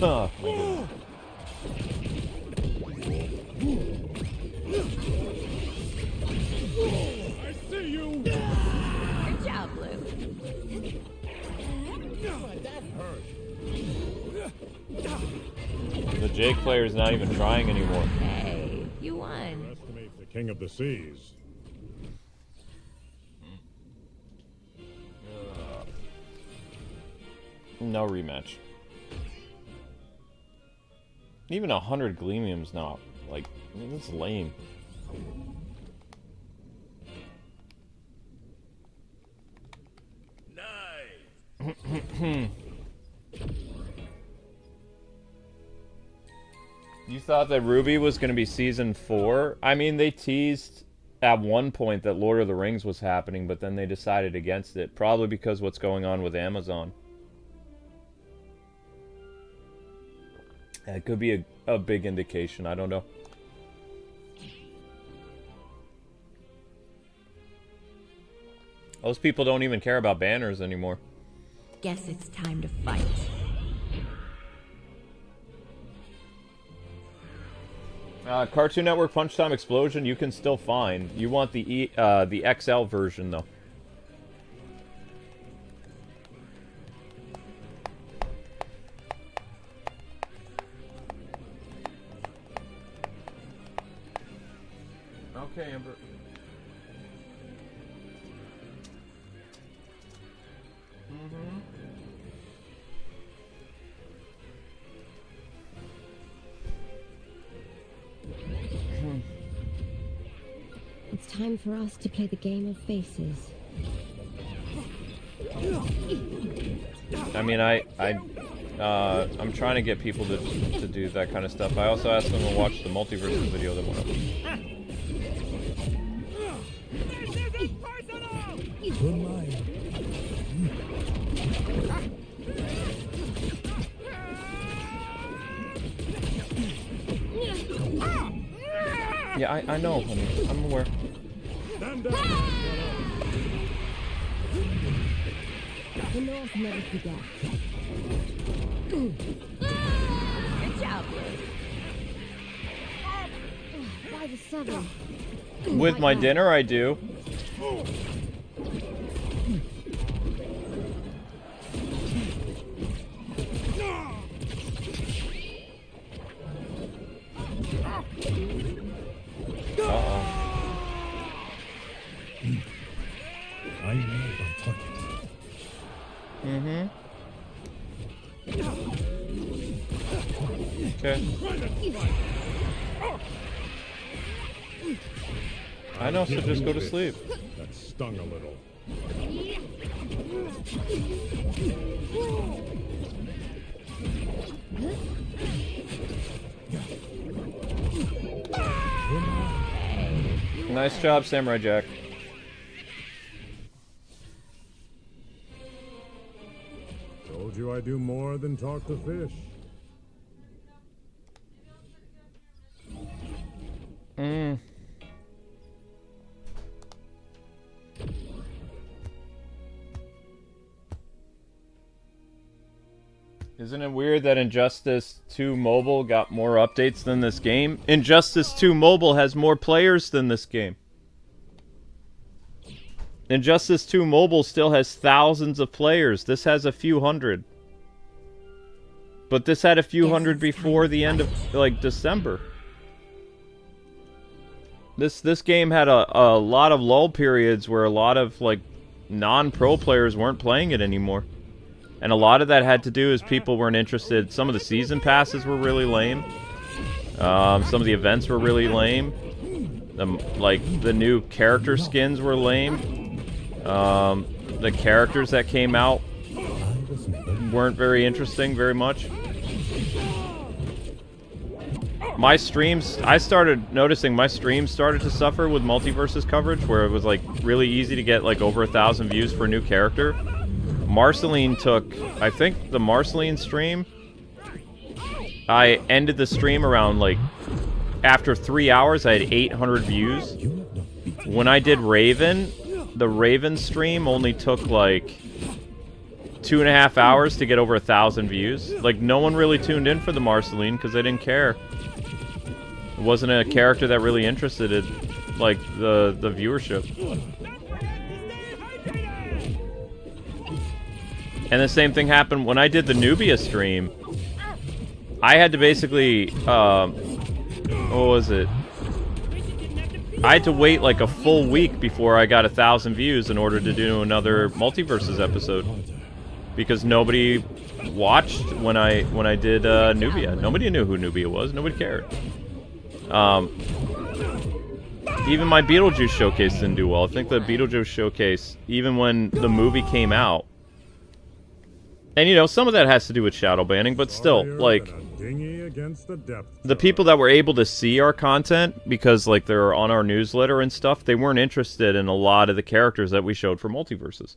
Oh, my goodness. I see you! Good job, Blue. That hurt. The Jake player's not even trying anymore. Hey, you won. Estimate the king of the seas. No rematch. Even 100 Gleamium's not, like, I mean, that's lame. You thought that Ruby was going to be Season 4? I mean, they teased at one point that Lord of the Rings was happening, but then they decided against it. Probably because what's going on with Amazon. It could be a big indication, I don't know. Those people don't even care about banners anymore. Guess it's time to fight. Cartoon Network Punch Time Explosion, you can still find. You want the XL version, though. Okay, Amber. It's time for us to play the game of faces. I mean, I'm trying to get people to do that kind of stuff. I also asked them to watch the Multiversus video that went up. Good night. Yeah, I know, honey. I'm aware. Stand down! The North never forget. Good job, Blue. By the 7. With my dinner, I do. Uh-oh. I know I'm talking. Okay. I know, so just go to sleep. That stung a little. Nice job, Samurai Jack. Told you I do more than talk to fish. Isn't it weird that Injustice 2 Mobile got more updates than this game? Injustice 2 Mobile has more players than this game. Injustice 2 Mobile still has thousands of players. This has a few hundred. But this had a few hundred before the end of, like, December. This game had a lot of lull periods where a lot of, like, non-pro players weren't playing it anymore. And a lot of that had to do is people weren't interested. Some of the season passes were really lame. Some of the events were really lame. The new character skins were lame. The characters that came out weren't very interesting very much. My streams, I started noticing my streams started to suffer with Multiversus coverage, where it was like really easy to get like over 1,000 views for a new character. Marceline took, I think the Marceline stream, I ended the stream around like, after 3 hours I had 800 views. When I did Raven, the Raven stream only took like 2.5 hours to get over 1,000 views. Like, no one really tuned in for the Marceline because they didn't care. It wasn't a character that really interested in, like, the viewership. And the same thing happened when I did the Nubia stream. I had to basically, what was it? I had to wait like a full week before I got 1,000 views in order to do another Multiversus episode. Because nobody watched when I did Nubia. Nobody knew who Nubia was. Nobody cared. Even my Beetlejuice showcase didn't do well. I think the Beetlejuice showcase, even when the movie came out, and you know, some of that has to do with shadow banning, but still, like, the people that were able to see our content, because, like, they're on our newsletter and stuff, they weren't interested in a lot of the characters that we showed for Multiversus.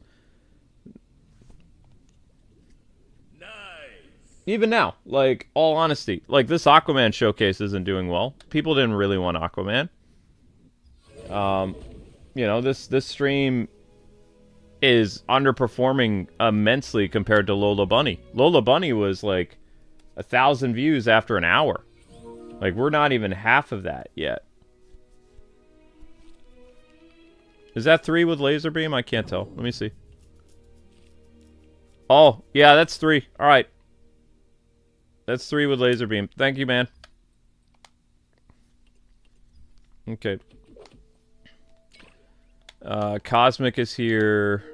Even now, like, all honesty, like, this Aquaman showcase isn't doing well. People didn't really want Aquaman. You know, this stream is underperforming immensely compared to Lola Bunny. Lola Bunny was, like, 1,000 views after an hour. Like, we're not even half of that yet. Is that 3 with Lazer Beam? I can't tell. Let me see. Oh, yeah, that's 3. All right. That's 3 with Lazer Beam. Thank you, man. Okay. Cosmic is here.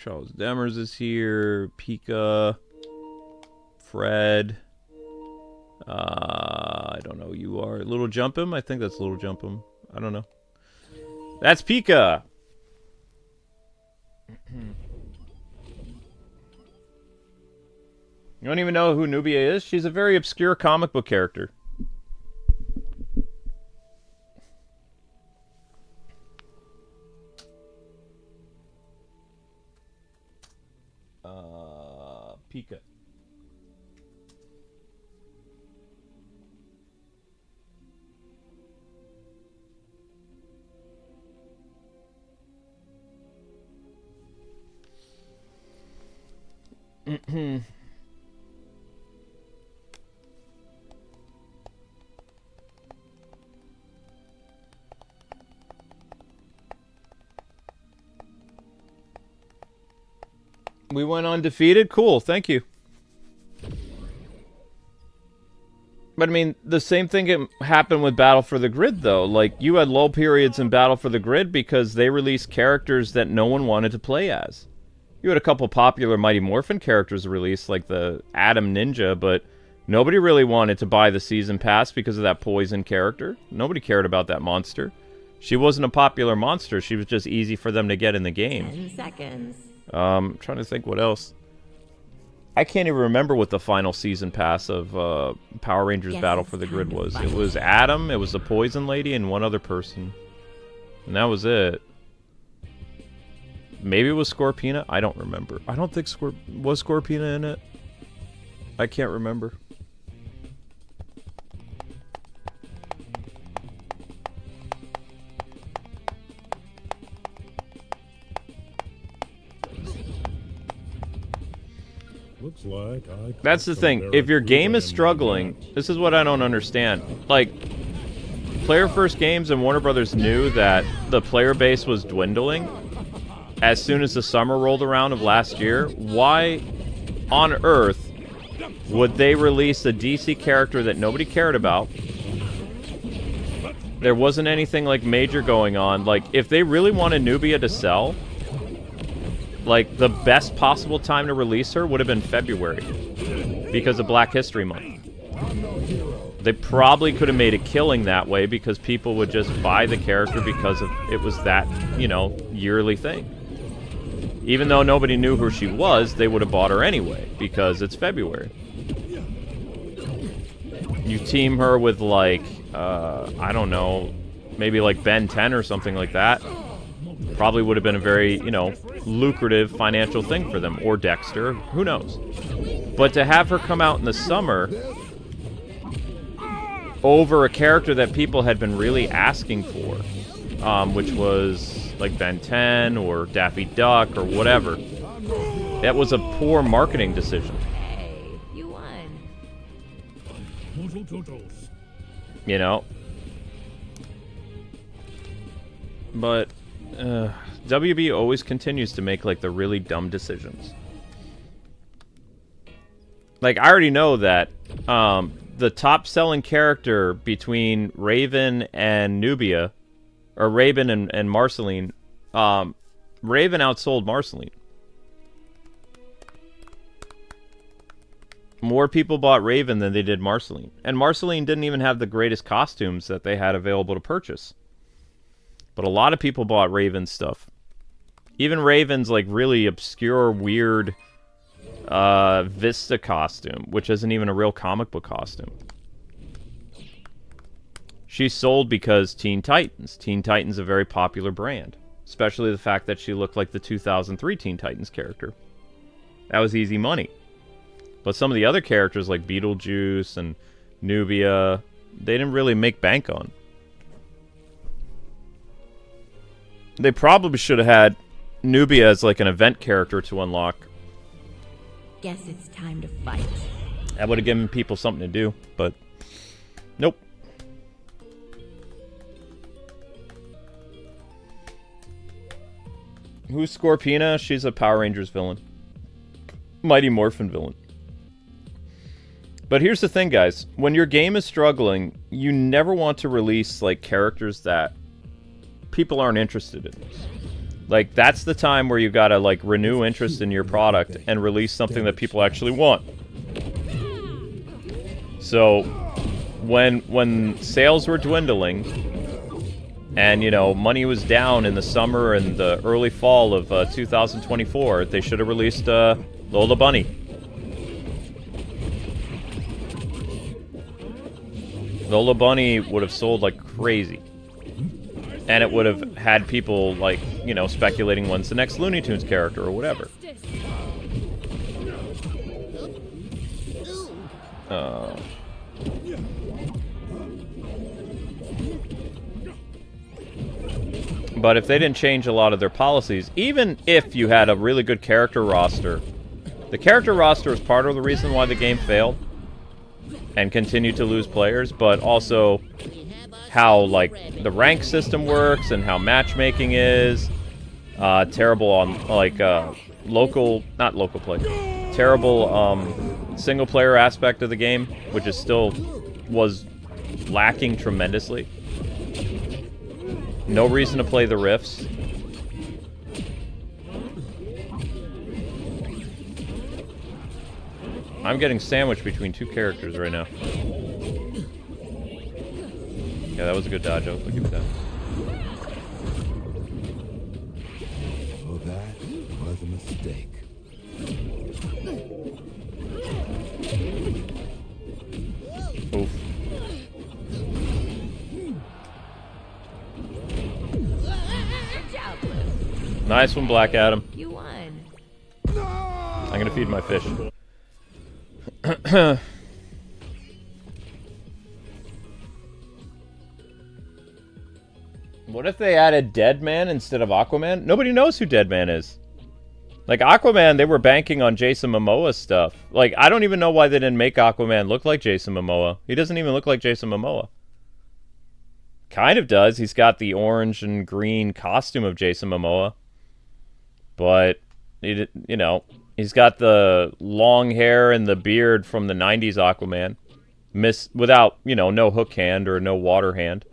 Charles Demers is here. Pika. Fred. I don't know who you are. Little Jump'em? I think that's Little Jump'em. I don't know. That's Pika! You don't even know who Nubia is? She's a very obscure comic book character. Pika. We went undefeated? Cool, thank you. But I mean, the same thing happened with Battle for the Grid, though. Like, you had lull periods in Battle for the Grid because they released characters that no one wanted to play as. You had a couple popular Mighty Morphin characters released, like the Atom Ninja, but nobody really wanted to buy the Season Pass because of that Poison character. Nobody cared about that monster. She wasn't a popular monster, she was just easy for them to get in the game. 10 seconds. I'm trying to think what else. I can't even remember what the final Season Pass of Power Rangers Battle for the Grid was. It was Adam, it was the Poison Lady, and one other person. And that was it. Maybe it was Scorpina? I don't remember. I don't think was Scorpina in it? I can't remember. Looks like that's the thing. If your game is struggling, this is what I don't understand. Like, Player First Games and Warner Brothers knew that the player base was dwindling as soon as the summer rolled around of last year. Why on earth would they release a DC character that nobody cared about? There wasn't anything like major going on. Like, if they really wanted Nubia to sell, like, the best possible time to release her would have been February because of Black History Month. They probably could have made a killing that way because people would just buy the character because of it was that, you know, yearly thing. Even though nobody knew who she was, they would have bought her anyway because it's February. You team her with, like, I don't know, maybe like Ben 10 or something like that. Probably would have been a very, you know, lucrative financial thing for them. Or Dexter, who knows. But to have her come out in the summer over a character that people had been really asking for, which was like Ben 10 or Daffy Duck or whatever. That was a poor marketing decision. Hey, you won. You know? But WB always continues to make like the really dumb decisions. Like, I already know that the top-selling character between Raven and Nubia, or Raven and Marceline, Raven outsold Marceline. More people bought Raven than they did Marceline. And Marceline didn't even have the greatest costumes that they had available to purchase. But a lot of people bought Raven's stuff. Even Raven's, like, really obscure, weird Vista costume, which isn't even a real comic book costume. She sold because Teen Titans. Teen Titans a very popular brand. Especially the fact that she looked like the 2003 Teen Titans character. That was easy money. But some of the other characters like Beetlejuice and Nubia, they didn't really make bank on. They probably should have had Nubia as like an event character to unlock. Guess it's time to fight. That would have given people something to do, but nope. Who's Scorpina? She's a Power Rangers villain. Mighty Morphin villain. But here's the thing, guys. When your game is struggling, you never want to release like characters that people aren't interested in. Like, that's the time where you gotta like renew interest in your product and release something that people actually want. So when sales were dwindling and, you know, money was down in the summer and the early fall of 2024, they should have released Lola Bunny. Lola Bunny would have sold like crazy. And it would have had people, like, you know, speculating when's the next Looney Tunes character or whatever. But if they didn't change a lot of their policies, even if you had a really good character roster, the character roster is part of the reason why the game failed and continued to lose players, but also how, like, the rank system works and how matchmaking is. Terrible on, like, not local play. Terrible, single-player aspect of the game, which is still was lacking tremendously. No reason to play the rifts. I'm getting sandwiched between two characters right now. Yeah, that was a good dodge. I'll give it that. Oh, that was a mistake. Oof. Nice one, Black Adam. You won. I'm gonna feed my fish. What if they added Deadman instead of Aquaman? Nobody knows who Deadman is. Like, Aquaman, they were banking on Jason Momoa's stuff. Like, I don't even know why they didn't make Aquaman look like Jason Momoa. He doesn't even look like Jason Momoa. Kind of does. He's got the orange and green costume of Jason Momoa. But, you know, he's got the long hair and the beard from the 90s Aquaman. Without, you know, no hook hand or no water hand.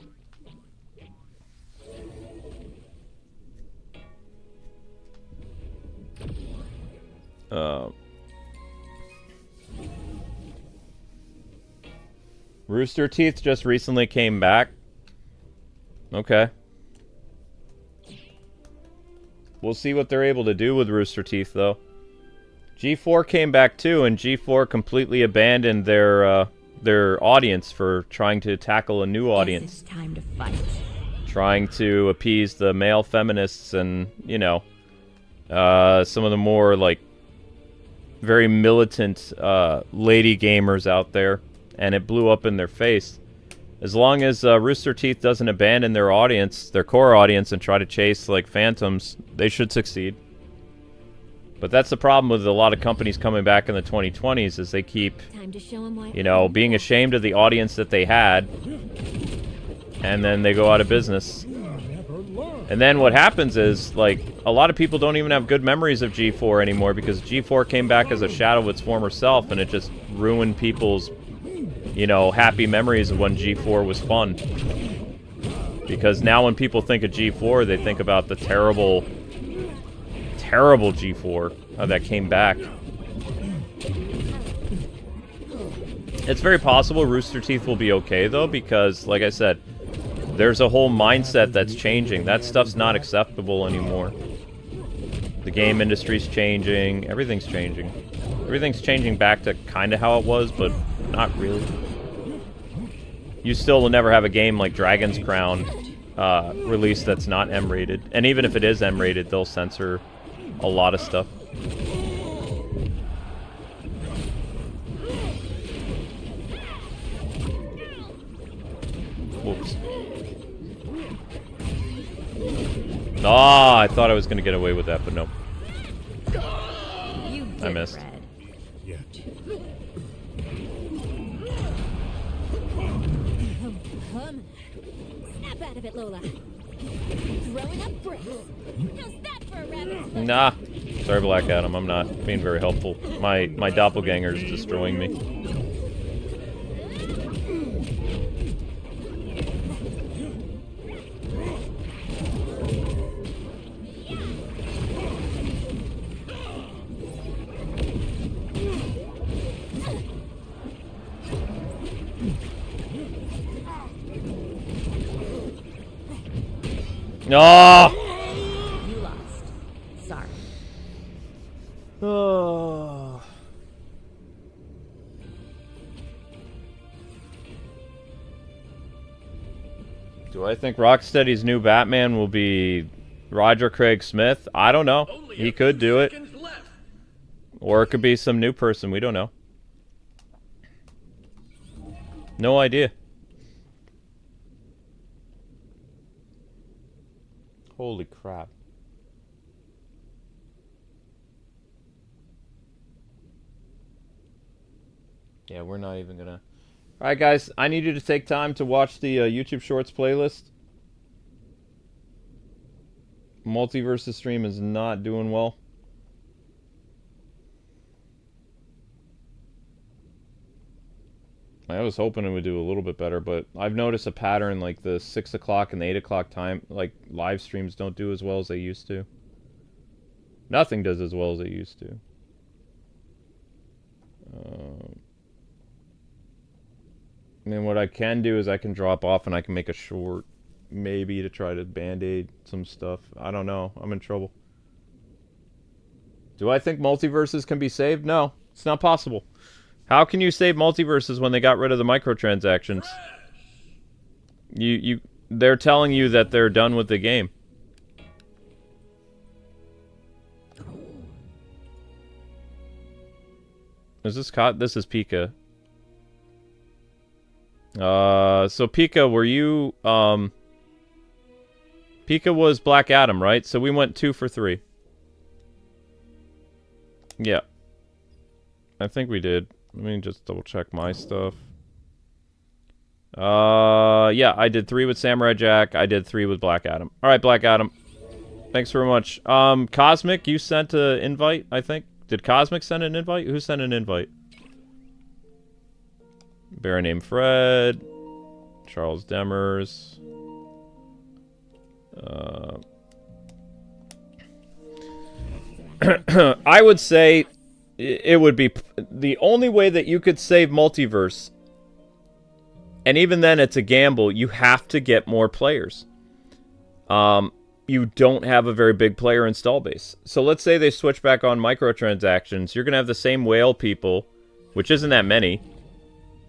Rooster Teeth just recently came back. Okay. We'll see what they're able to do with Rooster Teeth, though. G4 came back too, and G4 completely abandoned their audience for trying to tackle a new audience. Guess it's time to fight. Trying to appease the male feminists and, you know, some of the more, like, very militant lady gamers out there, and it blew up in their face. As long as Rooster Teeth doesn't abandon their audience, their core audience, and try to chase, like, phantoms, they should succeed. But that's the problem with a lot of companies coming back in the 2020s, is they keep, you know, being ashamed of the audience that they had, and then they go out of business. And then what happens is, like, a lot of people don't even have good memories of G4 anymore, because G4 came back as a shadow of its former self, and it just ruined people's, you know, happy memories of when G4 was fun. Because now when people think of G4, they think about the terrible, terrible G4 that came back. It's very possible Rooster Teeth will be okay, though, because, like I said, there's a whole mindset that's changing. That stuff's not acceptable anymore. The game industry's changing. Everything's changing. Everything's changing back to kind of how it was, but not really. You still will never have a game like Dragon's Crown released that's not M-rated. And even if it is M-rated, they'll censor a lot of stuff. Whoops. Ah, I thought I was going to get away with that, but no. I missed. Yeah. Snap out of it, Lola. Throwing up bricks. How's that for a rabbit? Nah. Sorry, Black Adam. I'm not being very helpful. My doppelganger is destroying me. No! You lost. Sorry. Oh. Do I think Rocksteady's new Batman will be Roger Craig Smith? I don't know. He could do it. Or it could be some new person. We don't know. No idea. Holy crap. Yeah, we're not even gonna... Alright guys, I need you to take time to watch the YouTube Shorts playlist. Multiversus stream is not doing well. I was hoping it would do a little bit better, but I've noticed a pattern, like the 6 o'clock and the 8 o'clock time, like live streams don't do as well as they used to. Nothing does as well as it used to. I mean, what I can do is I can drop off and I can make a short, maybe, to try to band-aid some stuff. I don't know. I'm in trouble. Do I think Multiverses can be saved? No, it's not possible. How can you save Multiverses when they got rid of the microtransactions? They're telling you that they're done with the game. Is this caught? This is Pika. So Pika, were you, Pika was Black Adam, right? So we went 2 for 3. Yeah. I think we did. Let me just double check my stuff. Yeah, I did 3 with Samurai Jack. I did 3 with Black Adam. Alright, Black Adam. Thanks very much. Cosmic, you sent an invite, I think. Did Cosmic send an invite? Who sent an invite? Bear named Fred. Charles Demers. I would say it would be the only way that you could save Multiverse, and even then it's a gamble. You have to get more players. You don't have a very big player install base. So let's say they switch back on microtransactions. You're going to have the same whale people, which isn't that many,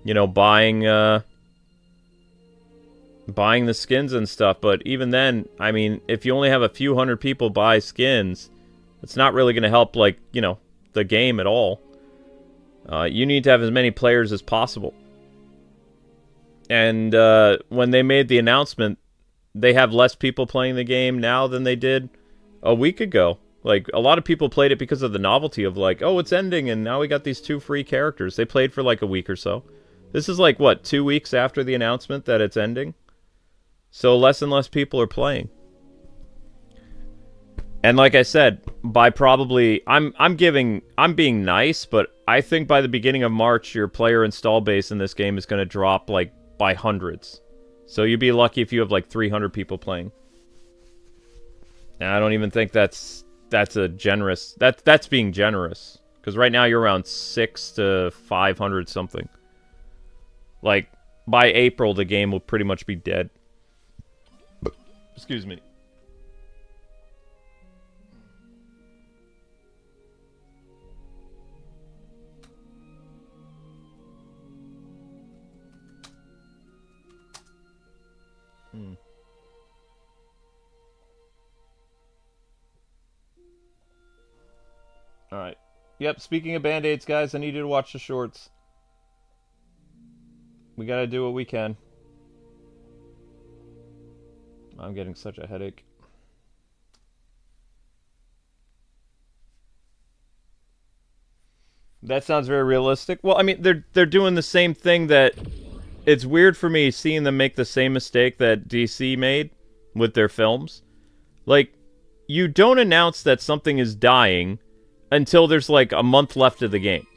you know, buying the skins and stuff. But even then, I mean, if you only have a few hundred people buy skins, it's not really going to help, like, you know, the game at all. You need to have as many players as possible. And when they made the announcement, they have less people playing the game now than they did a week ago. Like, a lot of people played it because of the novelty of, like, oh, it's ending, and now we got these 2 free characters. They played for, like, a week or so. This is, like, what, 2 weeks after the announcement that it's ending? So less and less people are playing. And like I said, by probably... I'm being nice, but I think by the beginning of March, your player install base in this game is going to drop, like, by hundreds. So you'd be lucky if you have, like, 300 people playing. And I don't even think that's a generous... That's being generous. Because right now you're around 600 to 500 something. Like, by April, the game will pretty much be dead. Excuse me. Alright. Yep, speaking of Band-Aids, guys, I need you to watch the shorts. We gotta do what we can. I'm getting such a headache. That sounds very realistic. Well, I mean, they're doing the same thing that... It's weird for me seeing them make the same mistake that DC made with their films. Like, you don't announce that something is dying until there's, like, a month left of the game.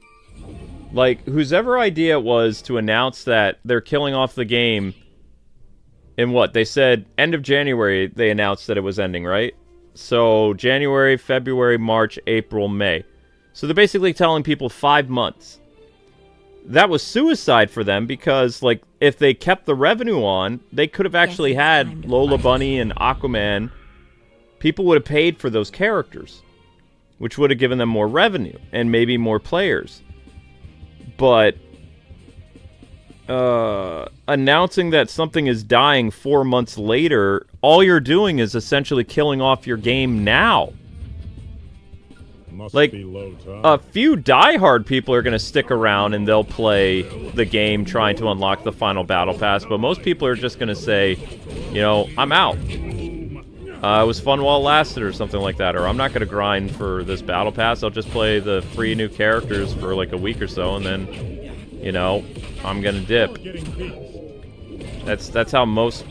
Like, whosever idea it was to announce that they're killing off the game in what? They said end of January they announced that it was ending, right? So, January, February, March, April, May. So they're basically telling people 5 months. That was suicide for them because, like, if they kept the revenue on, they could have actually had Lola Bunny and Aquaman. People would have paid for those characters, which would have given them more revenue and maybe more players. But announcing that something is dying 4 months later, all you're doing is essentially killing off your game now. Must like, be low tide. a few diehard people are going to stick around and they'll play the game trying to unlock the final battle pass, but most people are just going to say, you know, I'm out. It was fun while it lasted or something like that, or I'm not going to grind for this battle pass, I'll just play the free new characters for like a week or so, and then, you know, I'm going to dip. That's how most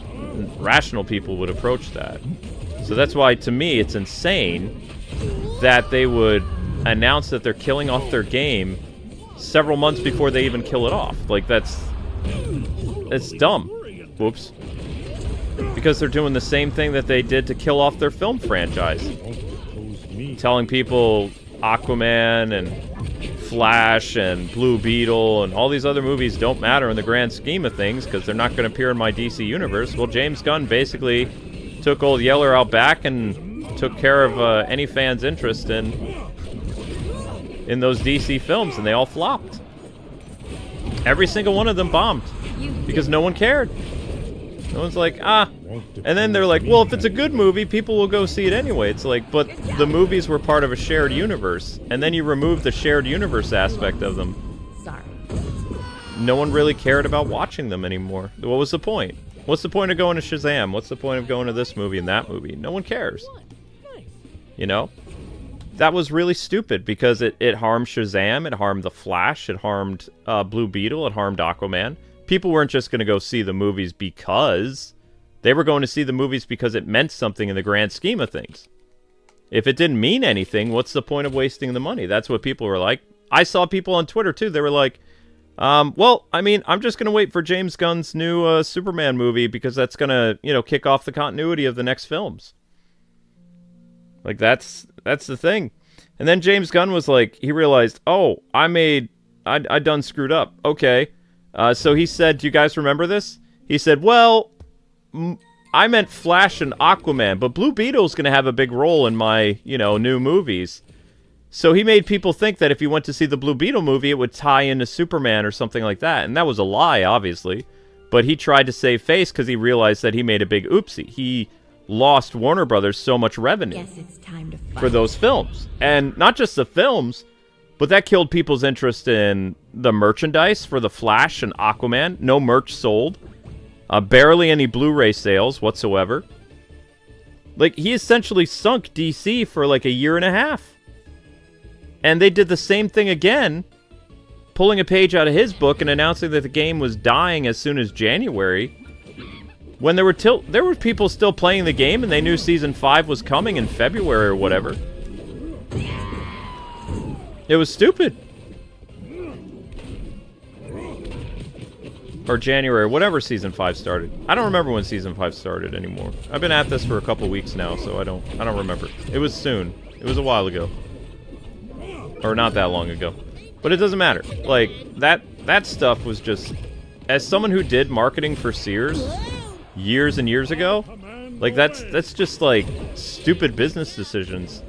rational people would approach that. So that's why, to me, it's insane that they would announce that they're killing off their game several months before they even kill it off. Like, that's dumb. Whoops. Because they're doing the same thing that they did to kill off their film franchise. Telling people Aquaman and Flash and Blue Beetle and all these other movies don't matter in the grand scheme of things because they're not going to appear in my DC universe. Well, James Gunn basically took old Yeller out back and took care of any fan's interest in those DC films, and they all flopped. Every single one of them bombed because no one cared. No one's like, ah. And then they're like, well, if it's a good movie, people will go see it anyway. It's like, but the movies were part of a shared universe, and then you remove the shared universe aspect of them. Sorry. No one really cared about watching them anymore. What was the point? What's the point of going to Shazam? What's the point of going to this movie and that movie? No one cares. You know? That was really stupid because it harmed Shazam, it harmed The Flash, it harmed Blue Beetle, it harmed Aquaman. People weren't just going to go see the movies because... They were going to see the movies because it meant something in the grand scheme of things. If it didn't mean anything, what's the point of wasting the money? That's what people were like. I saw people on Twitter, too. They were like, well, I mean, I'm just going to wait for James Gunn's new Superman movie because that's going to, you know, kick off the continuity of the next films. Like, that's the thing. And then James Gunn was like, he realized, oh, I done screwed up. Okay. So he said, do you guys remember this? He said, well, I meant Flash and Aquaman, but Blue Beetle's going to have a big role in my, you know, new movies. So he made people think that if you went to see the Blue Beetle movie, it would tie into Superman or something like that. And that was a lie, obviously. But he tried to save face because he realized that he made a big oopsie. He lost Warner Brothers so much revenue Guess it's time to for those films. And not just the films, But that killed people's interest in the merchandise for The Flash and Aquaman. No merch sold. Barely any Blu-ray sales whatsoever. Like, he essentially sunk DC for like a year and a half. And they did the same thing again, pulling a page out of his book and announcing that the game was dying as soon as January. When there were people still playing the game and they knew Season 5 was coming in February or whatever. It was stupid. Or January, whatever Season 5 started. I don't remember when Season 5 started anymore. I've been at this for a couple weeks now, so I don't remember. It was soon. It was a while ago. Or not that long ago. But it doesn't matter. Like, that stuff was just... As someone who did marketing for Sears years and years ago, like, that's just, like, stupid business decisions.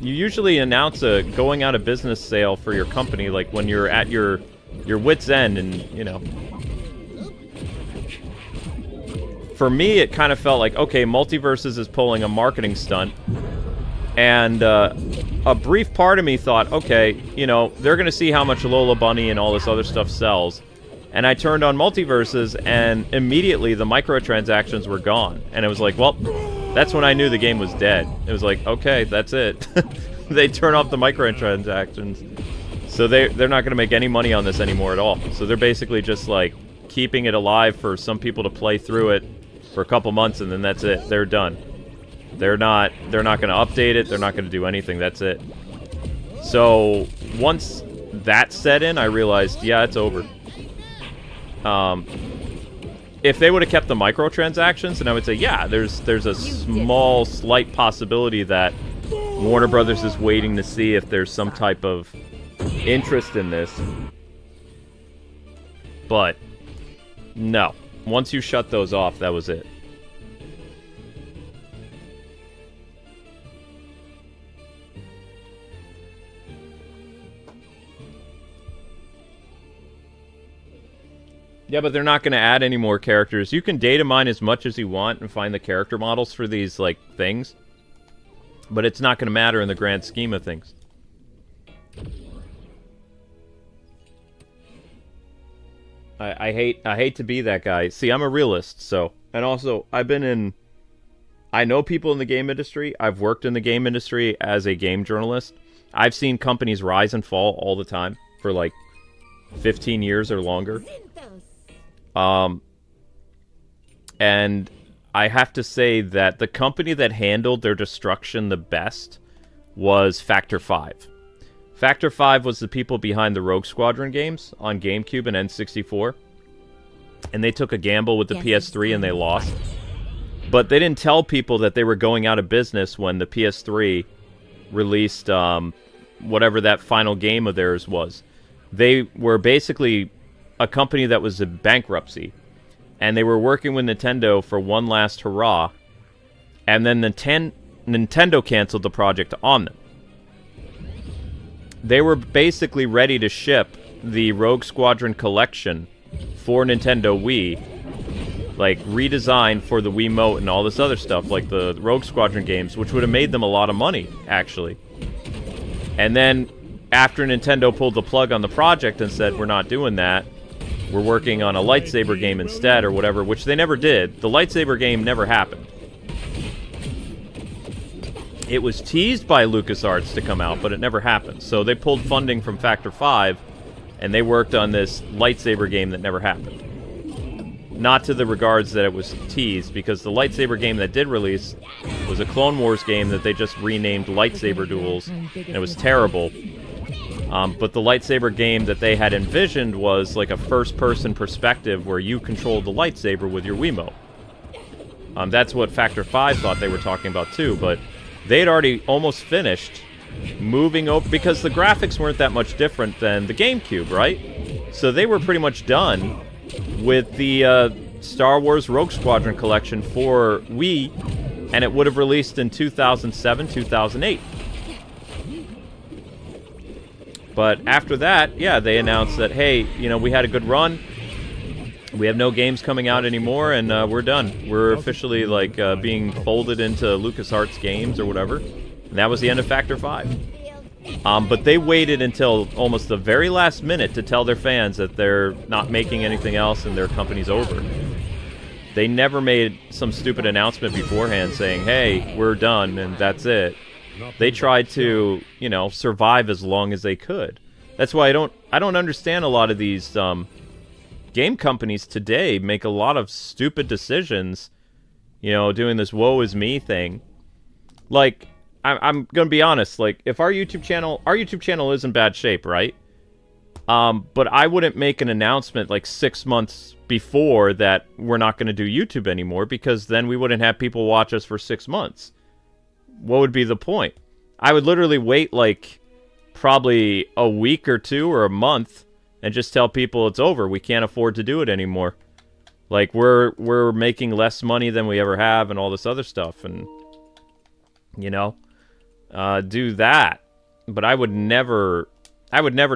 You usually announce a going out of business sale for your company, like, when you're at your wit's end, and, you know... For me, it kind of felt like, okay, Multiversus is pulling a marketing stunt. And a brief part of me thought, okay, you know, they're going to see how much Lola Bunny and all this other stuff sells. And I turned on Multiversus, and immediately the microtransactions were gone. And it was like, well, that's when I knew the game was dead. It was like, okay, that's it. They turn off the microtransactions. So they're not going to make any money on this anymore at all. So they're basically just, like, keeping it alive for some people to play through it for a couple months, and then that's it. They're done. They're not going to update it. They're not going to do anything. That's it. So once that set in, I realized, yeah, it's over. If they would have kept the microtransactions, then I would say, yeah, there's a small, slight possibility that Warner Brothers is waiting to see if there's some type of interest in this. But no. Once you shut those off, that was it. Yeah, but they're not going to add any more characters. You can data mine as much as you want and find the character models for these, like, things. But it's not going to matter in the grand scheme of things. I hate to be that guy. See, I'm a realist, so... And also, I know people in the game industry. I've worked in the game industry as a game journalist. I've seen companies rise and fall all the time for, like, 15 years or longer. And I have to say that the company that handled their destruction the best was Factor 5. Factor 5 was the people behind the Rogue Squadron games on GameCube and N64. And they took a gamble with the PS3 and they lost. But they didn't tell people that they were going out of business when the PS3 released whatever that final game of theirs was. They were basically a company that was in bankruptcy. And they were working with Nintendo for one last hurrah. And then Nintendo canceled the project on them. They were basically ready to ship the Rogue Squadron collection for Nintendo Wii. Like, redesigned for the Wiimote and all this other stuff, like the Rogue Squadron games, which would have made them a lot of money, actually. And then, after Nintendo pulled the plug on the project and said, we're not doing that, we're working on a lightsaber game instead, or whatever, which they never did. The lightsaber game never happened. It was teased by LucasArts to come out, but it never happened. So they pulled funding from Factor 5, and they worked on this lightsaber game that never happened. Not to the regards that it was teased, because the lightsaber game that did release was a Clone Wars game that they just renamed Lightsaber Duels, and it was terrible. But the lightsaber game that they had envisioned was like a first-person perspective where you controlled the lightsaber with your Wiimote. That's what Factor 5 thought they were talking about too, but they had already almost finished moving over, because the graphics weren't that much different than the GameCube, right? So they were pretty much done with the Star Wars Rogue Squadron collection for Wii, and it would have released in 2007, 2008. But after that, yeah, they announced that, hey, you know, we had a good run. We have no games coming out anymore, and we're done. We're officially, like, being folded into LucasArts Games or whatever. And that was the end of Factor 5. But they waited until almost the very last minute to tell their fans that they're not making anything else and their company's over. They never made some stupid announcement beforehand saying, hey, we're done, and that's it. They tried to, you know, survive as long as they could. That's why I don't understand a lot of these game companies today make a lot of stupid decisions, you know, doing this woe is me thing. Like, I'm gonna be honest, like, if our YouTube channel is in bad shape, right? But I wouldn't make an announcement like 6 months before that we're not gonna do YouTube anymore, because then we wouldn't have people watch us for 6 months. What would be the point? I would literally wait like probably a week or two or a month and just tell people it's over. We can't afford to do it anymore. Like, we're making less money than we ever have and all this other stuff, and you know, do that. But I would never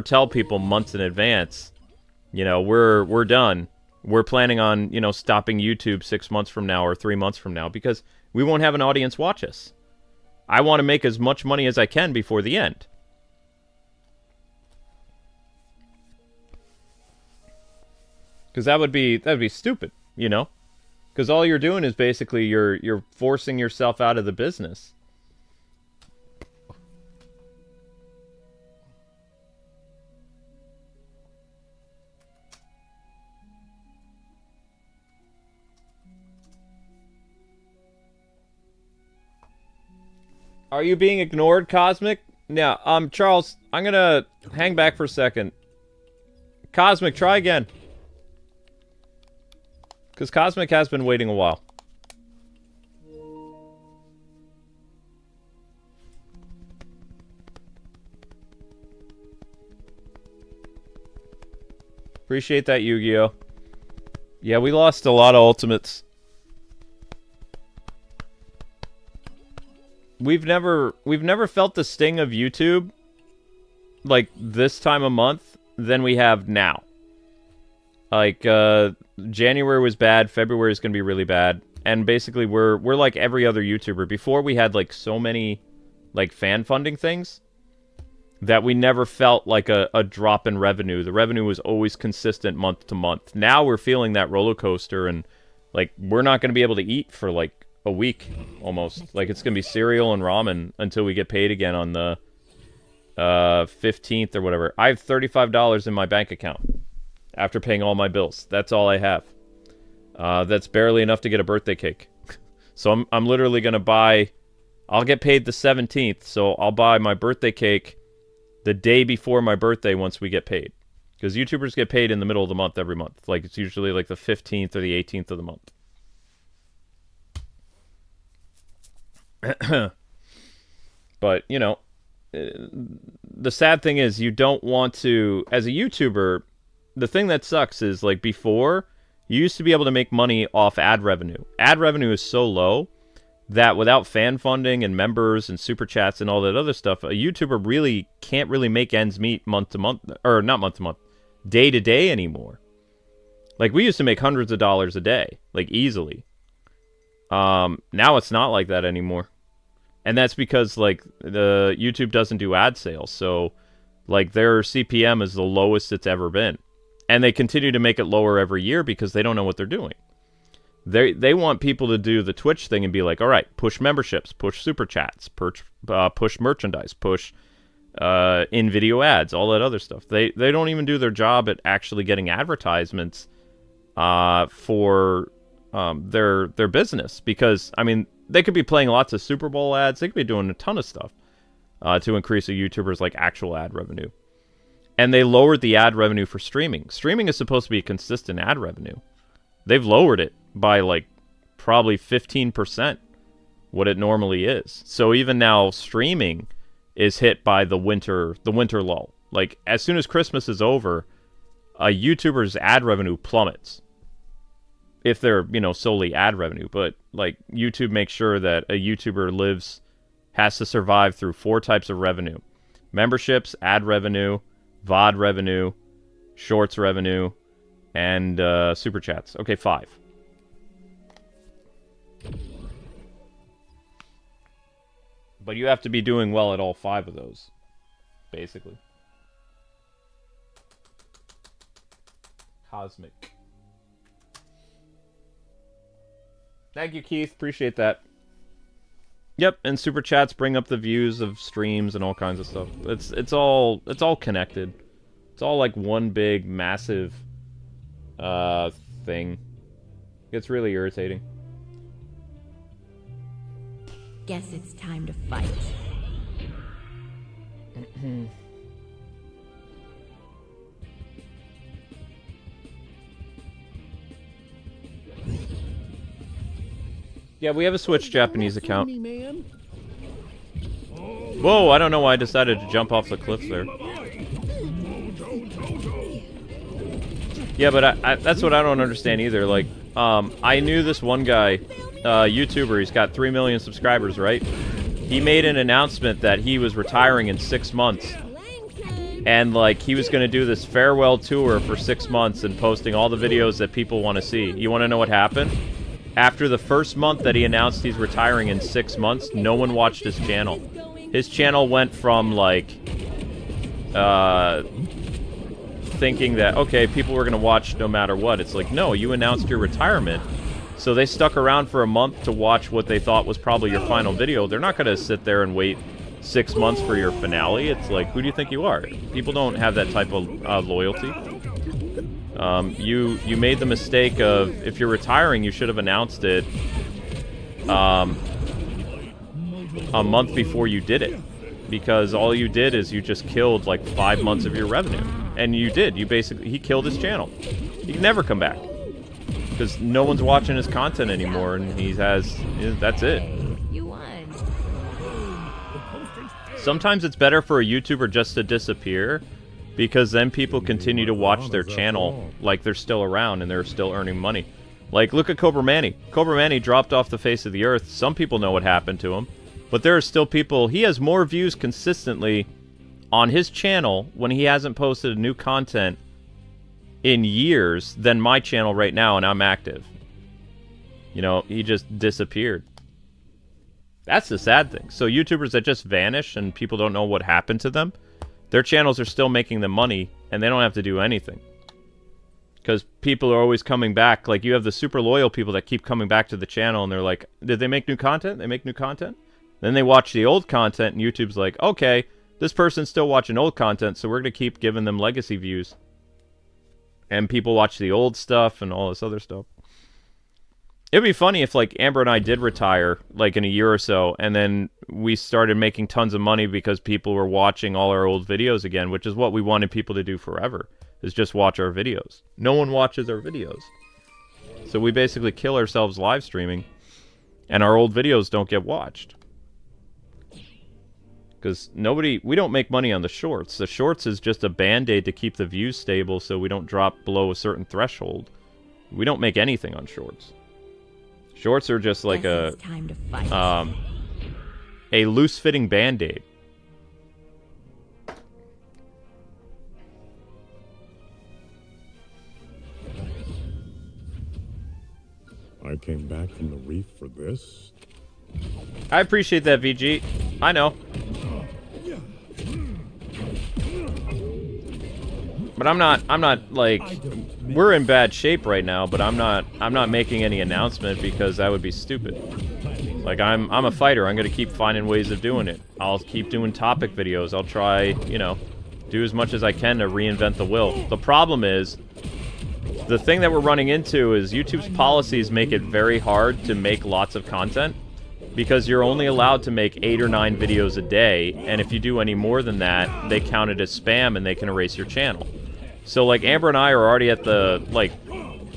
tell people months in advance, you know, we're done. We're planning on, you know, stopping YouTube 6 months from now or 3 months from now, because we won't have an audience watch us. I want to make as much money as I can before the end. Because that'd be stupid, you know? Because all you're doing is basically you're forcing yourself out of the business. Are you being ignored, Cosmic? Yeah, Charles, I'm gonna hang back for a second. Cosmic, try again. Because Cosmic has been waiting a while. Appreciate that, Yu-Gi-Oh! Yeah, we lost a lot of ultimates. We've never felt the sting of YouTube like this time of month than we have now. Like, January was bad, February is going to be really bad, and basically we're like every other YouTuber. Before, we had like so many like fan funding things that we never felt like a drop in revenue. The revenue was always consistent month to month. Now we're feeling that roller coaster, and like we're not going to be able to eat for like a week almost. Like, it's going to be cereal and ramen until we get paid again on the 15th or whatever. I have $35 in my bank account after paying all my bills. That's all I have. That's barely enough to get a birthday cake. So I'm literally going to buy... I'll get paid the 17th, so I'll buy my birthday cake the day before my birthday once we get paid. Because YouTubers get paid in the middle of the month every month. Like, it's usually like the 15th or the 18th of the month. But, you know, the sad thing is you don't want to... As a YouTuber, the thing that sucks is, like, before, you used to be able to make money off ad revenue. Ad revenue is so low that without fan funding and members and super chats and all that other stuff, a YouTuber really can't really make ends meet month to month, or not month to month, day to day anymore. Like, we used to make hundreds of dollars a day, like, easily. Now it's not like that anymore. And that's because, like, the YouTube doesn't do ad sales, so, like, their CPM is the lowest it's ever been. And they continue to make it lower every year because they don't know what they're doing. They want people to do the Twitch thing and be like, all right, push memberships, push super chats, push merchandise, push in-video ads, all that other stuff. They don't even do their job at actually getting advertisements for their business. Because, I mean, they could be playing lots of Super Bowl ads. They could be doing a ton of stuff to increase a YouTuber's, like, actual ad revenue. And they lowered the ad revenue for streaming. Streaming is supposed to be a consistent ad revenue. They've lowered it by, like, probably 15% what it normally is. So even now, streaming is hit by the winter lull. Like, as soon as Christmas is over, a YouTuber's ad revenue plummets. If they're, you know, solely ad revenue. But, like, YouTube makes sure that a YouTuber has to survive through 4 types of revenue. Memberships, ad revenue, VOD revenue, shorts revenue, And super chats. Okay, 5. But you have to be doing well at all 5 of those, basically. Cosmic. Thank you, Keith. Appreciate that. Yep, and super chats bring up the views of streams and all kinds of stuff. It's all connected. It's all like one big massive thing. It's really irritating. Guess it's time to fight. Yeah, we have a Switch Japanese account. Whoa, I don't know why I decided to jump off the cliff there. Yeah, but that's what I don't understand either. Like, I knew this one guy, YouTuber, he's got 3 million subscribers, right? He made an announcement that he was retiring in 6 months. And, like, he was going to do this farewell tour for 6 months and posting all the videos that people want to see. You want to know what happened? After the first month that he announced he's retiring in 6 months, no one watched his channel. His channel went from, like, thinking that, okay, people were going to watch no matter what. It's like, no, you announced your retirement. So they stuck around for a month to watch what they thought was probably your final video. They're not going to sit there and wait 6 months for your finale. It's like, who do you think you are? People don't have that type of loyalty. You made the mistake of, if you're retiring, you should have announced it a month before you did it. Because all you did is you just killed like 5 months of your revenue. And you did. He killed his channel. He can never come back. Because no one's watching his content anymore, and that's it. You won. Sometimes it's better for a YouTuber just to disappear, because then people continue to watch their channel like they're still around and they're still earning money. Like, look at Cobra Manny. Cobra Manny dropped off the face of the earth. Some people know what happened to him. But there are still people... He has more views consistently on his channel when he hasn't posted new content in years than my channel right now, and I'm active. You know, he just disappeared. That's the sad thing. So YouTubers that just vanish and people don't know what happened to them, their channels are still making them money, and they don't have to do anything. Because people are always coming back. Like, you have the super loyal people that keep coming back to the channel, and they're like, did they make new content? They make new content? Then they watch the old content, and YouTube's like, okay, this person's still watching old content, so we're going to keep giving them legacy views. And people watch the old stuff and all this other stuff. It'd be funny if, like, Amber and I did retire, like, in a year or so, and then we started making tons of money because people were watching all our old videos again, which is what we wanted people to do forever, is just watch our videos. No one watches our videos. So we basically kill ourselves live streaming, and our old videos don't get watched. Because we don't make money on the shorts. The shorts is just a band-aid to keep the views stable so we don't drop below a certain threshold. We don't make anything on shorts. Shorts are just like a loose-fitting band-aid. I came back from the reef for this. I appreciate that, VG. I know. But I'm not like, we're in bad shape right now, but I'm not making any announcement because that would be stupid. Like, I'm a fighter. I'm going to keep finding ways of doing it. I'll keep doing topic videos. I'll try, you know, do as much as I can to reinvent the wheel. The problem is, the thing that we're running into is YouTube's policies make it very hard to make lots of content because you're only allowed to make 8 or 9 videos a day, and if you do any more than that, they count it as spam and they can erase your channel. So, like, Amber and I are already at the, like,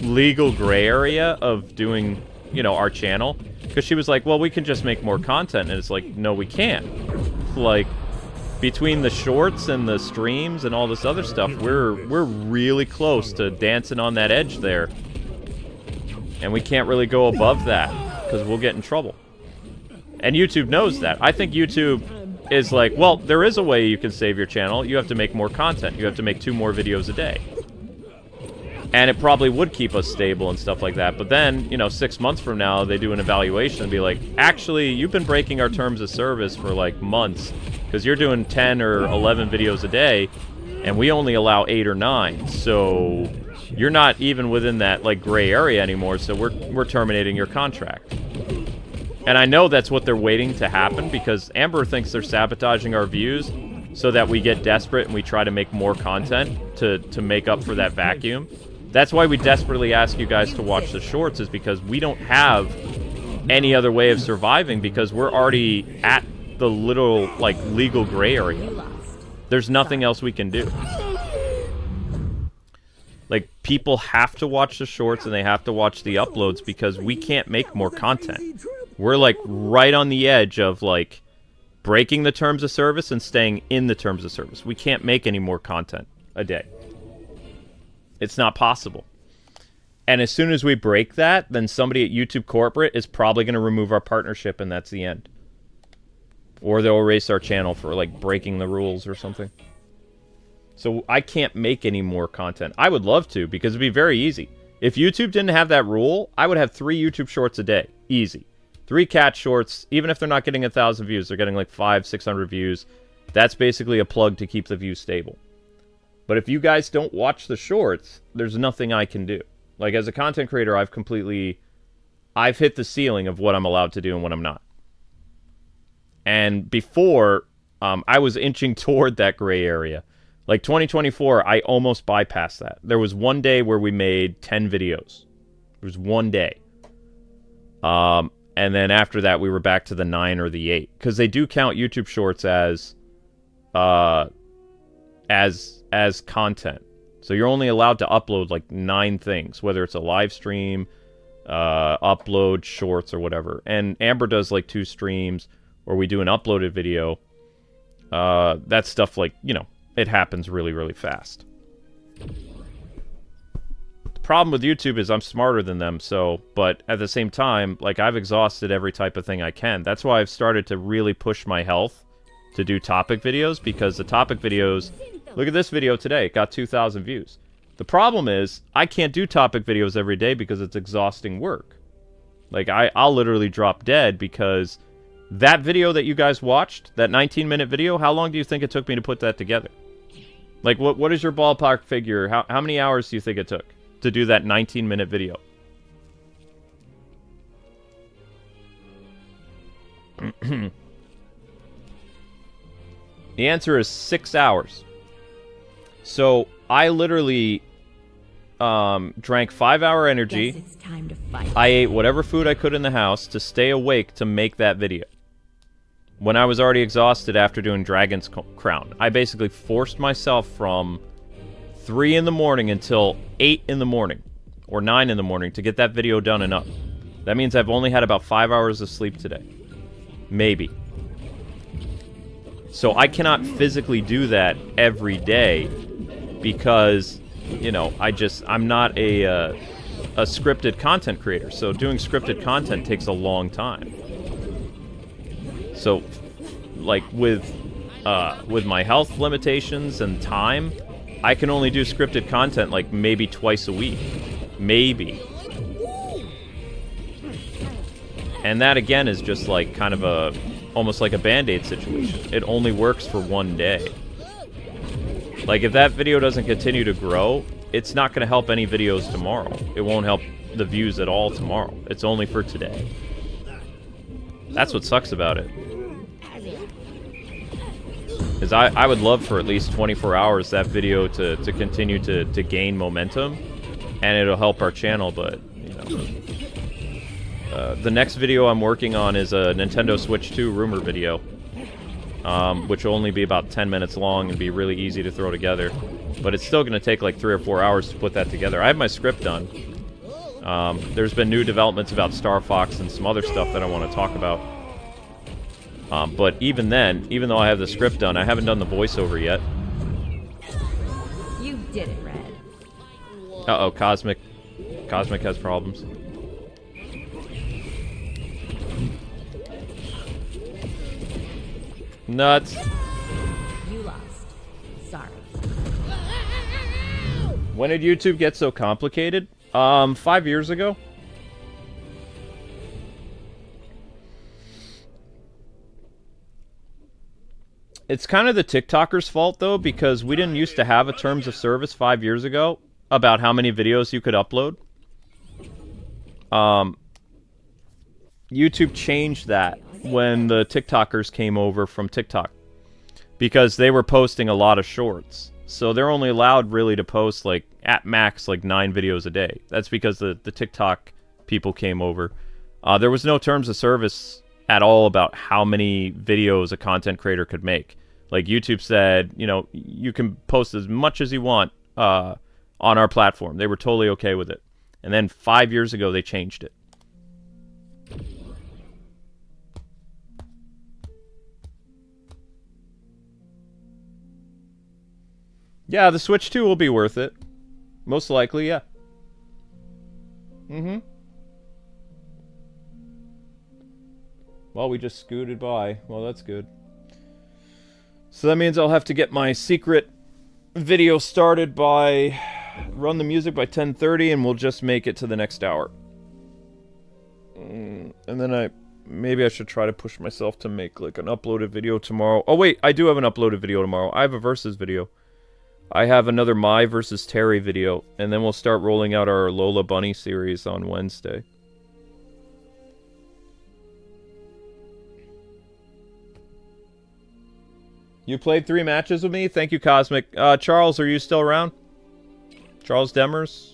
legal gray area of doing, you know, our channel. Because she was like, well, we can just make more content. And it's like, no, we can't. Like, between the shorts and the streams and all this other stuff, we're really close to dancing on that edge there. And we can't really go above that, because we'll get in trouble. And YouTube knows that. I think YouTube is like, well, there is a way you can save your channel. You have to make more content. You have to make 2 more videos a day. And it probably would keep us stable and stuff like that. But then, you know, 6 months from now, they do an evaluation and be like, actually, you've been breaking our terms of service for, like, months. Because you're doing 10 or 11 videos a day, and we only allow 8 or 9. So you're not even within that, like, gray area anymore, so we're terminating your contract. And I know that's what they're waiting to happen, because Amber thinks they're sabotaging our views so that we get desperate and we try to make more content to make up for that vacuum. That's why we desperately ask you guys to watch the shorts, is because we don't have any other way of surviving, because we're already at the little, like, legal gray area. There's nothing else we can do. Like, people have to watch the shorts and they have to watch the uploads because we can't make more content. We're, like, right on the edge of, like, breaking the terms of service and staying in the terms of service. We can't make any more content a day. It's not possible. And as soon as we break that, then somebody at YouTube Corporate is probably going to remove our partnership, and that's the end. Or they'll erase our channel for, like, breaking the rules or something. So I can't make any more content. I would love to, because it'd be very easy. If YouTube didn't have that rule, I would have 3 YouTube shorts a day. Easy. 3 cat shorts, even if they're not getting 1,000 views, they're getting like 500-600 views. That's basically a plug to keep the views stable. But if you guys don't watch the shorts, there's nothing I can do. Like, as a content creator, I've hit the ceiling of what I'm allowed to do and what I'm not. And before, I was inching toward that gray area. Like, 2024, I almost bypassed that. There was one day where we made 10 videos. It was one day. And then after that, we were back to the 9 or the 8. Because they do count YouTube Shorts as content. So you're only allowed to upload, like, 9 things. Whether it's a live stream, upload, shorts, or whatever. And Amber does, like, 2 streams, or we do an uploaded video. That stuff, like, you know, it happens really, really fast. The problem with YouTube is I'm smarter than them, so, but at the same time, like, I've exhausted every type of thing I can. That's why I've started to really push my health to do topic videos, because the topic videos, look at this video today, it got 2,000 views. The problem is, I can't do topic videos every day because it's exhausting work. Like, I'll literally drop dead because that video that you guys watched, that 19-minute video, how long do you think it took me to put that together? Like, what is your ballpark figure? How many hours do you think it took to do that 19-minute video? The answer is 6 hours. So, I literally drank 5-hour energy. Guess it's time to fight. I ate whatever food I could in the house to stay awake to make that video. When I was already exhausted after doing Dragon's Crown. I basically forced myself from 3 in the morning until 8 in the morning. Or 9 in the morning to get that video done and up. That means I've only had about 5 hours of sleep today. Maybe. So I cannot physically do that every day because, you know, I'm not a scripted content creator. So doing scripted content takes a long time. So, like, with my health limitations and time, I can only do scripted content, like, maybe twice a week. Maybe. And that, again, is just, like, kind of almost like a Band-Aid situation. It only works for one day. Like, if that video doesn't continue to grow, it's not going to help any videos tomorrow. It won't help the views at all tomorrow. It's only for today. That's what sucks about it. Because I would love for at least 24 hours that video to continue to gain momentum, and it'll help our channel, but, you know. The next video I'm working on is a Nintendo Switch 2 rumor video, which will only be about 10 minutes long and be really easy to throw together. But it's still going to take like 3 or 4 hours to put that together. I have my script done. There's been new developments about Star Fox and some other stuff that I want to talk about. But even then, even though I have the script done, I haven't done the voiceover yet. You did it, Red. Uh-oh, Cosmic has problems. Nuts. You lost. Sorry. When did YouTube get so complicated? 5 years ago. It's kind of the TikTokers' fault, though, because we didn't used to have a terms of service 5 years ago about how many videos you could upload. YouTube changed that when the TikTokers came over from TikTok, because they were posting a lot of shorts. So they're only allowed really to post, like, at max, like 9 videos a day. That's because the TikTok people came over. There was no terms of service at all about how many videos a content creator could make. Like, YouTube said, you know, you can post as much as you want on our platform. They were totally okay with it. And then 5 years ago, they changed it. Yeah, the Switch 2 will be worth it. Most likely, yeah. Mm-hmm. Well, we just scooted by. Well, that's good. So that means I'll have to get my secret video started by... run the music by 10:30, and we'll just make it to the next hour. And then maybe I should try to push myself to make, like, an uploaded video tomorrow. Oh, wait, I do have an uploaded video tomorrow. I have a versus video. I have another My versus Terry video, and then we'll start rolling out our Lola Bunny series on Wednesday. You played 3 matches with me? Thank you, Cosmic. Charles, are you still around? Charles Demers?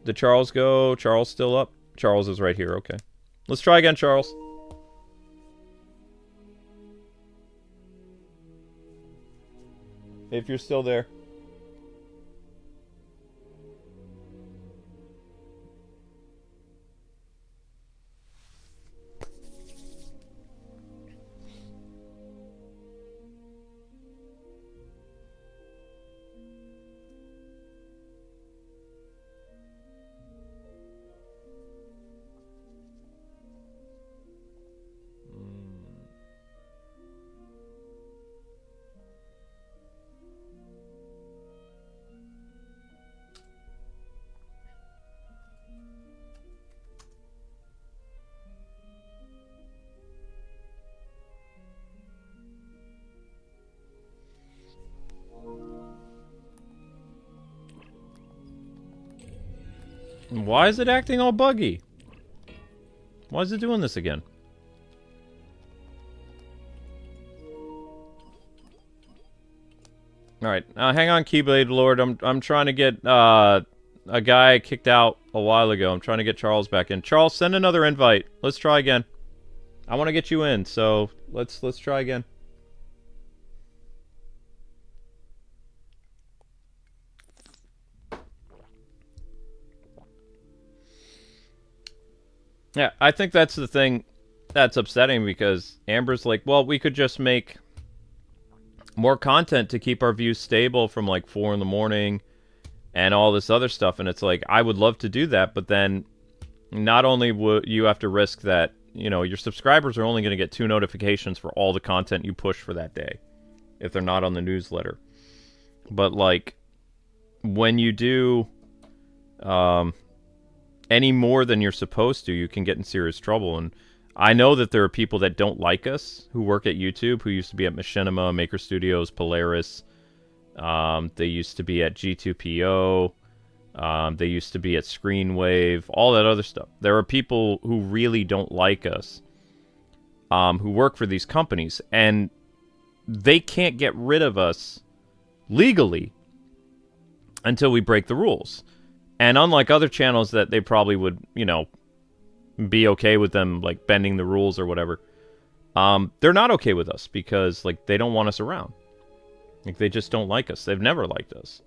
Did Charles go? Charles still up? Charles is right here, okay. Let's try again, Charles. If you're still there. Why is it acting all buggy? Why is it doing this again? Alright, hang on, Keyblade Lord. I'm trying to get a guy kicked out a while ago. I'm trying to get Charles back in. Charles, send another invite. Let's try again. I want to get you in, so let's try again. Yeah, I think that's the thing that's upsetting, because Amber's like, well, we could just make more content to keep our views stable from like 4 in the morning and all this other stuff. And it's like, I would love to do that, but then not only would you have to risk that, you know, your subscribers are only going to get 2 notifications for all the content you push for that day if they're not on the newsletter. But like, when you do any more than you're supposed to, you can get in serious trouble. And I know that there are people that don't like us who work at YouTube, who used to be at Machinima, Maker Studios, Polaris. They used to be at G2PO. They used to be at Screenwave, all that other stuff. There are people who really don't like us, who work for these companies, and they can't get rid of us legally until we break the rules. And unlike other channels that they probably would, you know, be okay with them, like, bending the rules or whatever, they're not okay with us because, like, they don't want us around. Like, they just don't like us. They've never liked us.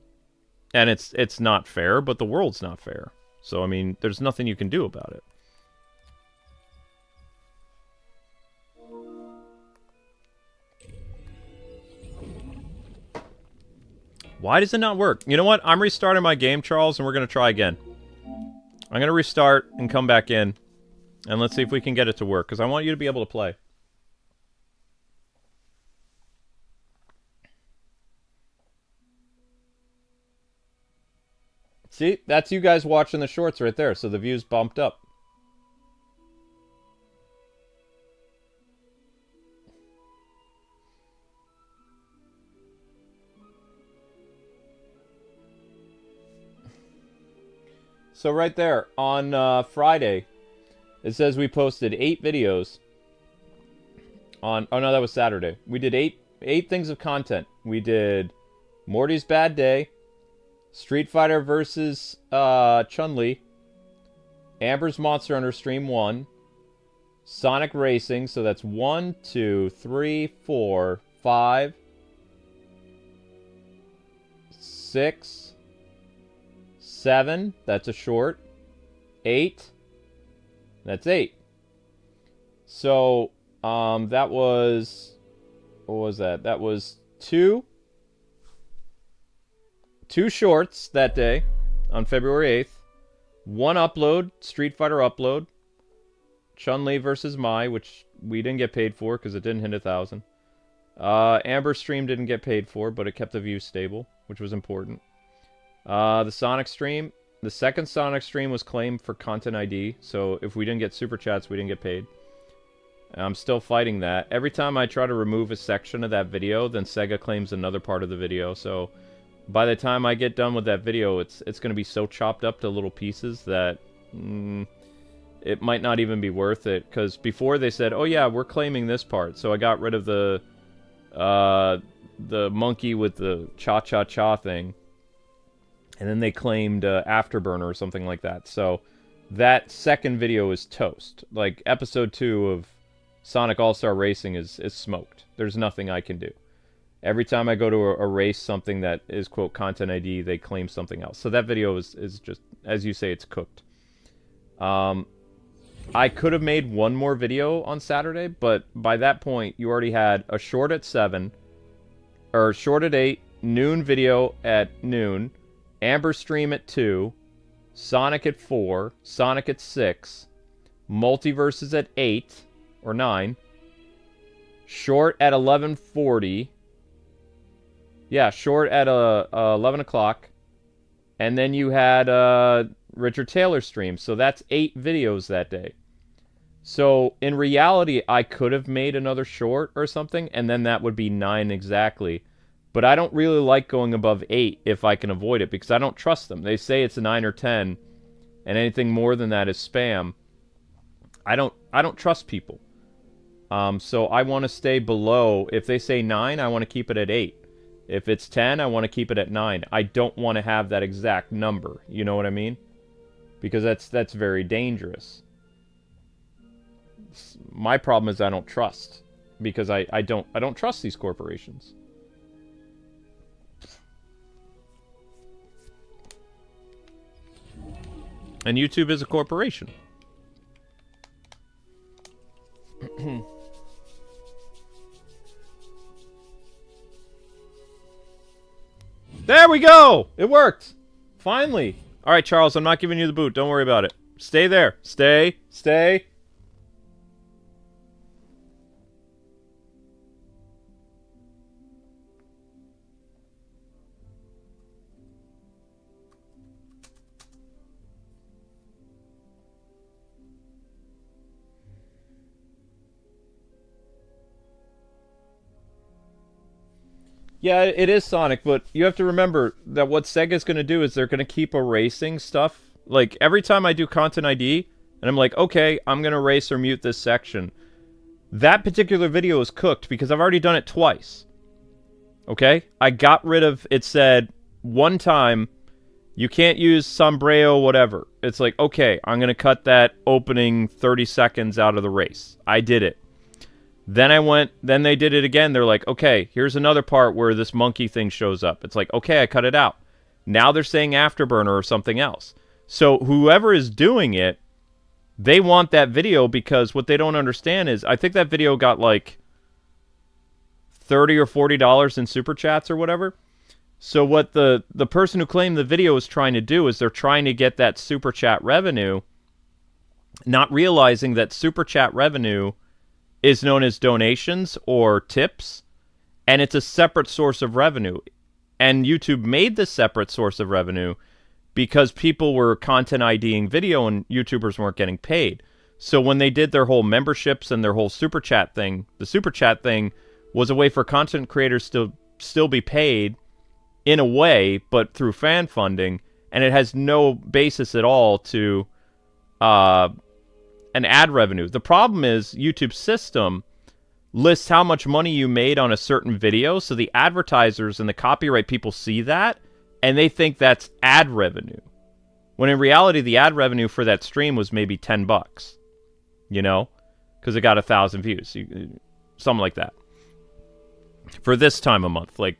And it's not fair, but the world's not fair. So, I mean, there's nothing you can do about it. Why does it not work? You know what? I'm restarting my game, Charles, and we're going to try again. I'm going to restart and come back in. And let's see if we can get it to work, because I want you to be able to play. See, that's you guys watching the shorts right there, so the views bumped up. So right there, on Friday, it says we posted 8 videos on... Oh, no, that was Saturday. We did 8 things of content. We did Morty's Bad Day, Street Fighter versus Chun-Li, Amber's Monster Hunter Stream 1, Sonic Racing, so that's 1, 2, 3, 4, 5, 6, 7, that's a short, 8, that's 8. So, that was... What was that? That was 2 shorts that day on February 8th. 1 upload, Street Fighter upload. Chun-Li versus Mai, which we didn't get paid for because it didn't hit 1,000. Amber's stream didn't get paid for, but it kept the views stable, which was important. The Sonic stream, the second Sonic stream was claimed for Content ID, so if we didn't get Super Chats, we didn't get paid. I'm still fighting that. Every time I try to remove a section of that video, then Sega claims another part of the video, so... By the time I get done with that video, it's going to be so chopped up to little pieces that it might not even be worth it. Because before they said, oh yeah, we're claiming this part. So I got rid of the monkey with the cha-cha-cha thing. And then they claimed Afterburner or something like that. So that second video is toast. Like, episode 2 of Sonic All-Star Racing is smoked. There's nothing I can do. Every time I go to erase something that is, quote, Content ID, they claim something else. So that video is just, as you say, it's cooked. I could have made one more video on Saturday, but by that point, you already had a short at 7, or short at 8, noon video at noon, Amber stream at 2, Sonic at 4, Sonic at 6, Multiversus at 8, or 9, short at 11:40, yeah, short at 11 o'clock. And then you had Richard Taylor stream. So that's 8 videos that day. So in reality, I could have made another short or something, and then that would be 9 exactly. But I don't really like going above 8 if I can avoid it, because I don't trust them. They say it's a 9 or 10, and anything more than that is spam. I don't trust people. So I want to stay below. If they say 9, I want to keep it at 8. If it's 10, I want to keep it at 9. I don't want to have that exact number. You know what I mean? Because that's very dangerous. My problem is I don't trust. Because I don't trust these corporations. And YouTube is a corporation. There we go! It worked! Finally! Alright, Charles, I'm not giving you the boot. Don't worry about it. Stay there. Stay. Stay. Yeah, it is Sonic, but you have to remember that what Sega's going to do is they're going to keep erasing stuff. Like, every time I do Content ID, and I'm like, okay, I'm going to erase or mute this section. That particular video is cooked because I've already done it twice. Okay? I got rid of, it said, one time, you can't use sombrero, whatever. It's like, okay, I'm going to cut that opening 30 seconds out of the race. I did it. Then they did it again. They're like, okay, here's another part where this monkey thing shows up. It's like, okay, I cut it out. Now they're saying Afterburner or something else. So whoever is doing it, they want that video because what they don't understand is, I think that video got like $30 or $40 in super chats or whatever. So what the person who claimed the video is trying to do is they're trying to get that super chat revenue, not realizing that super chat revenue is known as donations or tips, and it's a separate source of revenue. And YouTube made this separate source of revenue because people were content IDing video and YouTubers weren't getting paid. So when they did their whole memberships and their whole super chat thing, the super chat thing was a way for content creators to still be paid in a way, but through fan funding, and it has no basis at all to an ad revenue. The problem is YouTube's system lists how much money you made on a certain video, so the advertisers and the copyright people see that, and they think that's ad revenue. When in reality, the ad revenue for that stream was maybe $10, you know, because it got 1,000 views, something like that. For this time of month, like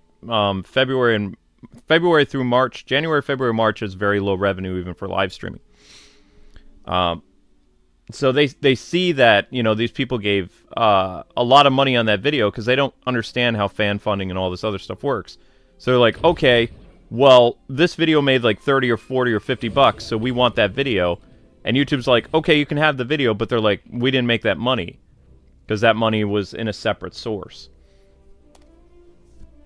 February through March, January, February, March is very low revenue even for live streaming. So they see that, you know, these people gave a lot of money on that video because they don't understand how fan funding and all this other stuff works. So they're like, okay, well, this video made like 30 or 40 or 50 bucks, so we want that video. And YouTube's like, okay, you can have the video, but they're like, we didn't make that money because that money was in a separate source.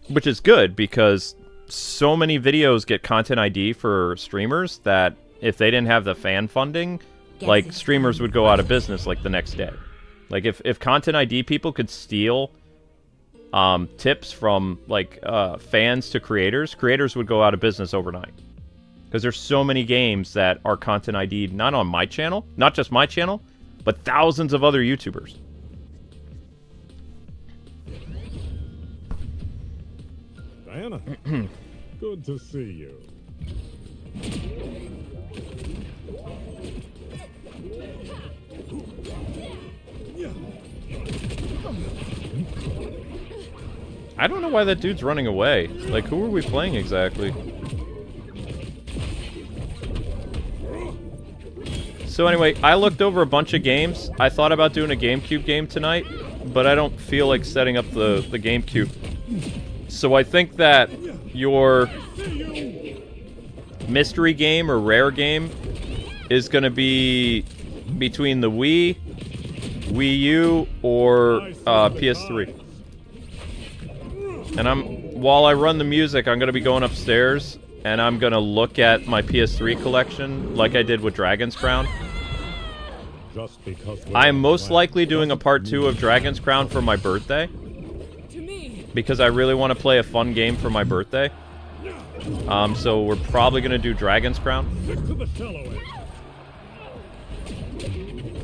Which is good because so many videos get content ID for streamers that if they didn't have the fan funding, like, streamers would go out of business, like, the next day. Like, if content ID people could steal tips from, like, fans to creators, creators would go out of business overnight. Because there's so many games that are content ID'd not on my channel, not just my channel, but thousands of other YouTubers. Diana, good to see you. I don't know why that dude's running away. Like, who are we playing exactly? So anyway, I looked over a bunch of games. I thought about doing a GameCube game tonight, but I don't feel like setting up the GameCube. So I think that your mystery game or rare game is going to be between the Wii, Wii U, or PS3. And while I run the music, I'm going to be going upstairs, and I'm going to look at my PS3 collection like I did with Dragon's Crown. I am most likely doing a part 2 of Dragon's Crown for my birthday, because I really want to play a fun game for my birthday. So we're probably going to do Dragon's Crown.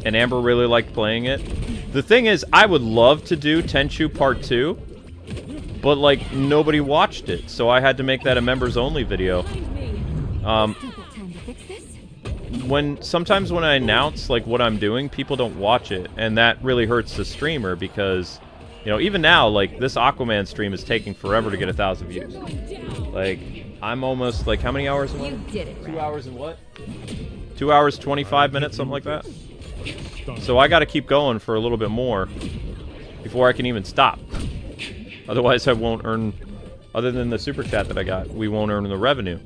And Amber really liked playing it. The thing is, I would love to do Tenchu Part 2, but, like, nobody watched it, so I had to make that a members-only video. Sometimes when I announce, like, what I'm doing, people don't watch it, and that really hurts the streamer, because, you know, even now, like, this Aquaman stream is taking forever to get 1,000 views. Like, I'm almost, like, how many hours in what? 2 hours and what? 2 hours, 25 minutes, something like that. So I gotta keep going for a little bit more before I can even stop. Otherwise, I won't earn, other than the super chat that I got, we won't earn the revenue.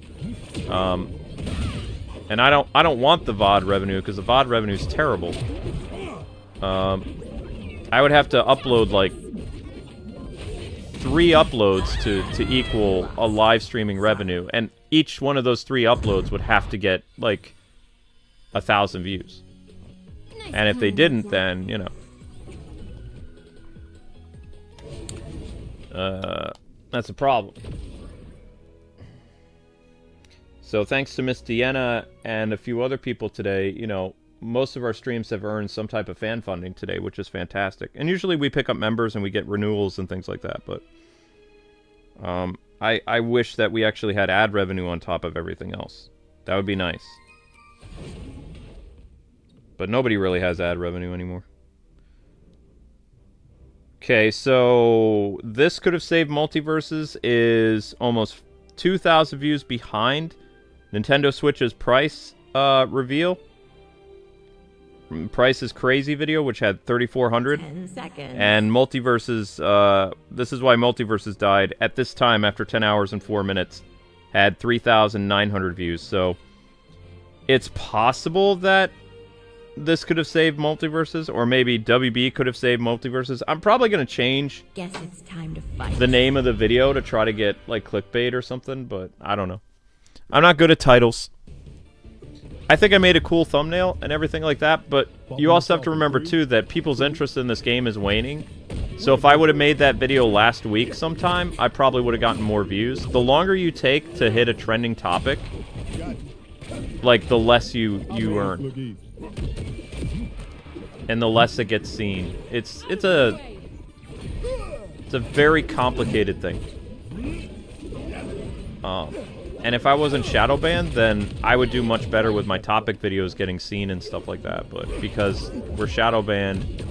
And I don't want the VOD revenue because the VOD revenue is terrible. I would have to upload like 3 uploads to equal a live streaming revenue, and each one of those 3 uploads would have to get like 1,000 views. And if they didn't, then you know. That's a problem. So thanks to Miss Deanna and a few other people today, you know, most of our streams have earned some type of fan funding today, which is fantastic. And usually we pick up members and we get renewals and things like that, but I wish that we actually had ad revenue on top of everything else. That would be nice. But nobody really has ad revenue anymore. Okay, so this could have saved Multiversus is almost 2,000 views behind Nintendo Switch's price reveal. Price is Crazy video, which had 3,400. 10 seconds. And Multiversus, this is why Multiversus died at this time after 10 hours and 4 minutes, had 3,900 views. So it's possible that this could have saved Multiversus, or maybe WB could have saved Multiversus. I'm probably going to change Guess it's time to fight. the name of the video to try to get, like, clickbait or something, but I don't know. I'm not good at titles. I think I made a cool thumbnail and everything like that, but you also have to remember, too, that people's interest in this game is waning. So if I would have made that video last week sometime, I probably would have gotten more views. The longer you take to hit a trending topic, like, the less you earn. And the less it gets seen. It's a very complicated thing. And if I wasn't shadow banned, then I would do much better with my topic videos getting seen and stuff like that. But because we're shadow banned,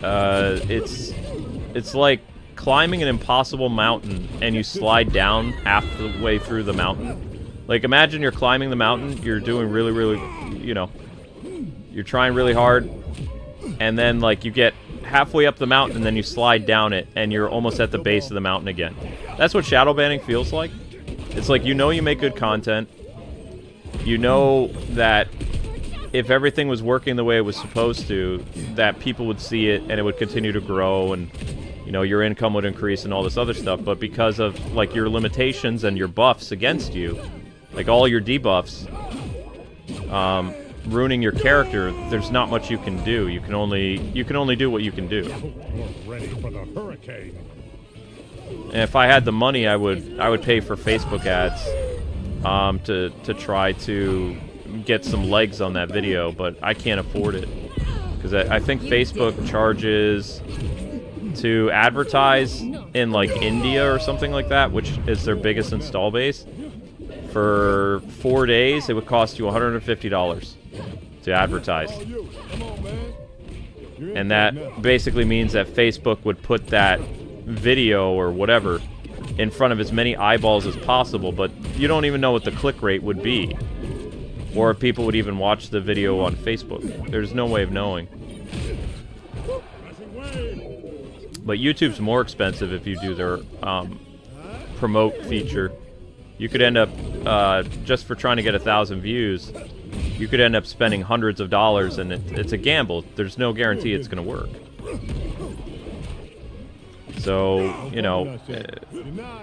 it's like climbing an impossible mountain and you slide down half the way through the mountain. Like, imagine you're climbing the mountain, you're doing really, really, you know, you're trying really hard, and then, like, you get halfway up the mountain and then you slide down it and you're almost at the base of the mountain again. That's what shadow banning feels like. It's like, you know you make good content. You know that if everything was working the way it was supposed to, that people would see it and it would continue to grow and, you know, your income would increase and all this other stuff. But because of, like, your limitations and your buffs against you, like all your debuffs, ruining your character, there's not much you can do. You can only do what you can do. Ready for the hurricane. And if I had the money, I would pay for Facebook ads to try to get some legs on that video, but I can't afford it because I think Facebook charges to advertise in, like, India or something like that, which is their biggest install base. For 4 days, it would cost you $150 to advertise. And that basically means that Facebook would put that video or whatever in front of as many eyeballs as possible, but you don't even know what the click rate would be, or if people would even watch the video on Facebook. There's no way of knowing. But YouTube's more expensive if you do their promote feature. You could end up, just for trying to get 1,000 views, you could end up spending hundreds of dollars, and it's a gamble. There's no guarantee it's going to work. So, you know,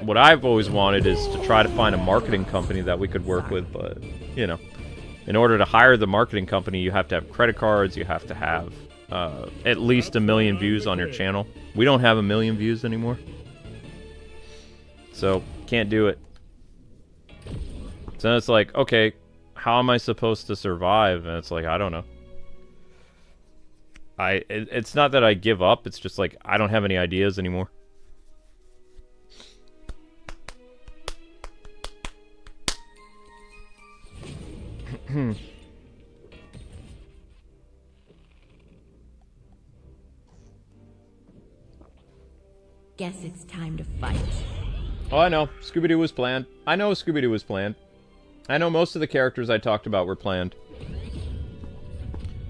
what I've always wanted is to try to find a marketing company that we could work with, but, you know, in order to hire the marketing company, you have to have credit cards, you have to have at least 1 million views on your channel. We don't have 1 million views anymore. So, can't do it. So then it's like, okay, how am I supposed to survive? And it's like, I don't know. It's not that I give up, it's just like, I don't have any ideas anymore. Guess it's time to fight. Oh, I know. Scooby-Doo was planned. I know Scooby-Doo was planned. I know most of the characters I talked about were planned.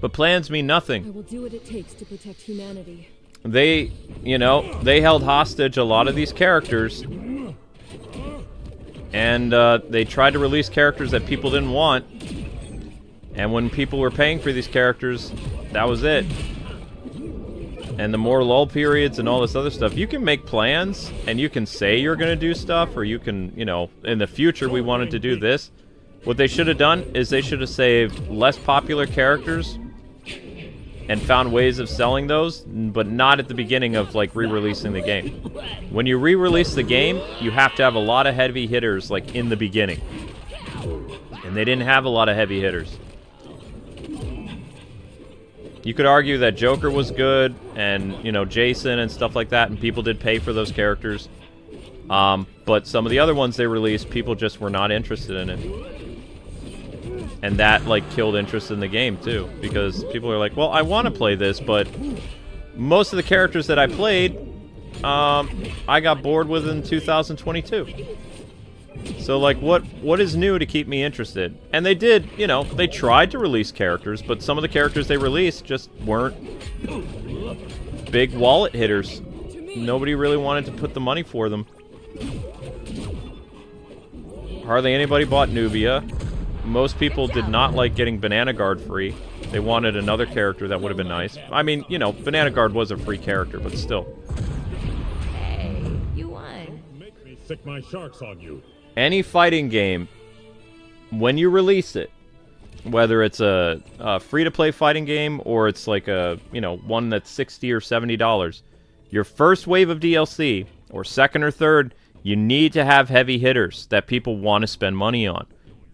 But plans mean nothing. I will do what it takes to protect humanity. They, you know, they held hostage a lot of these characters. And they tried to release characters that people didn't want. And when people were paying for these characters, that was it. And the more lull periods and all this other stuff, you can make plans, and you can say you're going to do stuff, or you can, you know, in the future we wanted to do this. What they should have done is they should have saved less popular characters and found ways of selling those, but not at the beginning of, like, re-releasing the game. When you re-release the game, you have to have a lot of heavy hitters, like, in the beginning. And they didn't have a lot of heavy hitters. You could argue that Joker was good, and, you know, Jason and stuff like that, and people did pay for those characters. But some of the other ones they released, people just were not interested in it. And that, like, killed interest in the game, too. Because people are like, well, I want to play this, but most of the characters that I played, I got bored with in 2022. So, like, what is new to keep me interested? And they did, you know, they tried to release characters, but some of the characters they released just weren't big wallet hitters. Nobody really wanted to put the money for them. Hardly anybody bought Nubia. Most people did not like getting Banana Guard free. They wanted another character that would have been nice. I mean, you know, Banana Guard was a free character, but still. Hey, you won. Make me sick my sharks on you. Any fighting game when you release it, whether it's a free-to-play fighting game or it's like a, you know, one that's $60 or $70, your first wave of DLC, or second or third, you need to have heavy hitters that people want to spend money on.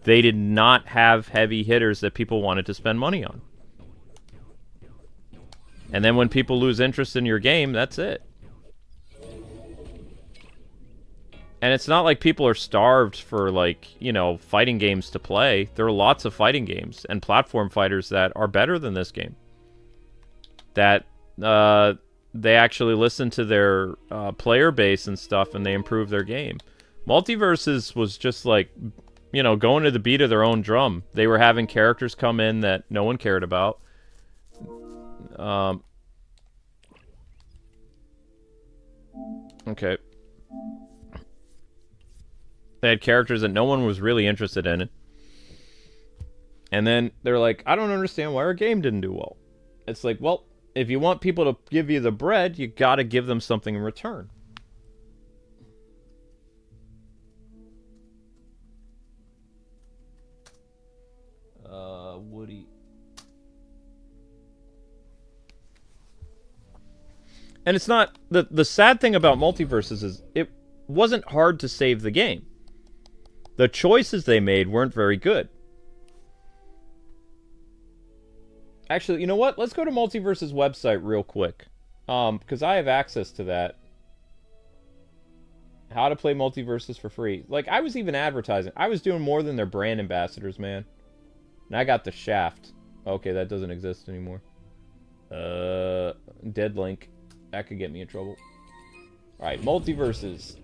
They did not have heavy hitters that people wanted to spend money on. And then when people lose interest in your game, that's it. And it's not like people are starved for, like, you know, fighting games to play. There are lots of fighting games and platform fighters that are better than this game. That they actually listen to their player base and stuff, and they improve their game. Multiversus was just like, you know, going to the beat of their own drum. They were having characters come in that no one cared about. Okay. They had characters that no one was really interested in. And then they're like, I don't understand why our game didn't do well. It's like, well, if you want people to give you the bread, you gotta give them something in return. Woody. And it's not... The sad thing about Multiversus is it wasn't hard to save the game. The choices they made weren't very good. Actually, you know what? Let's go to Multiversus' website real quick. Because I have access to that. How to play Multiversus for free. Like, I was even advertising. I was doing more than their brand ambassadors, man. And I got the Shaft. Okay, that doesn't exist anymore. Dead Link. That could get me in trouble. Alright, Multiversus.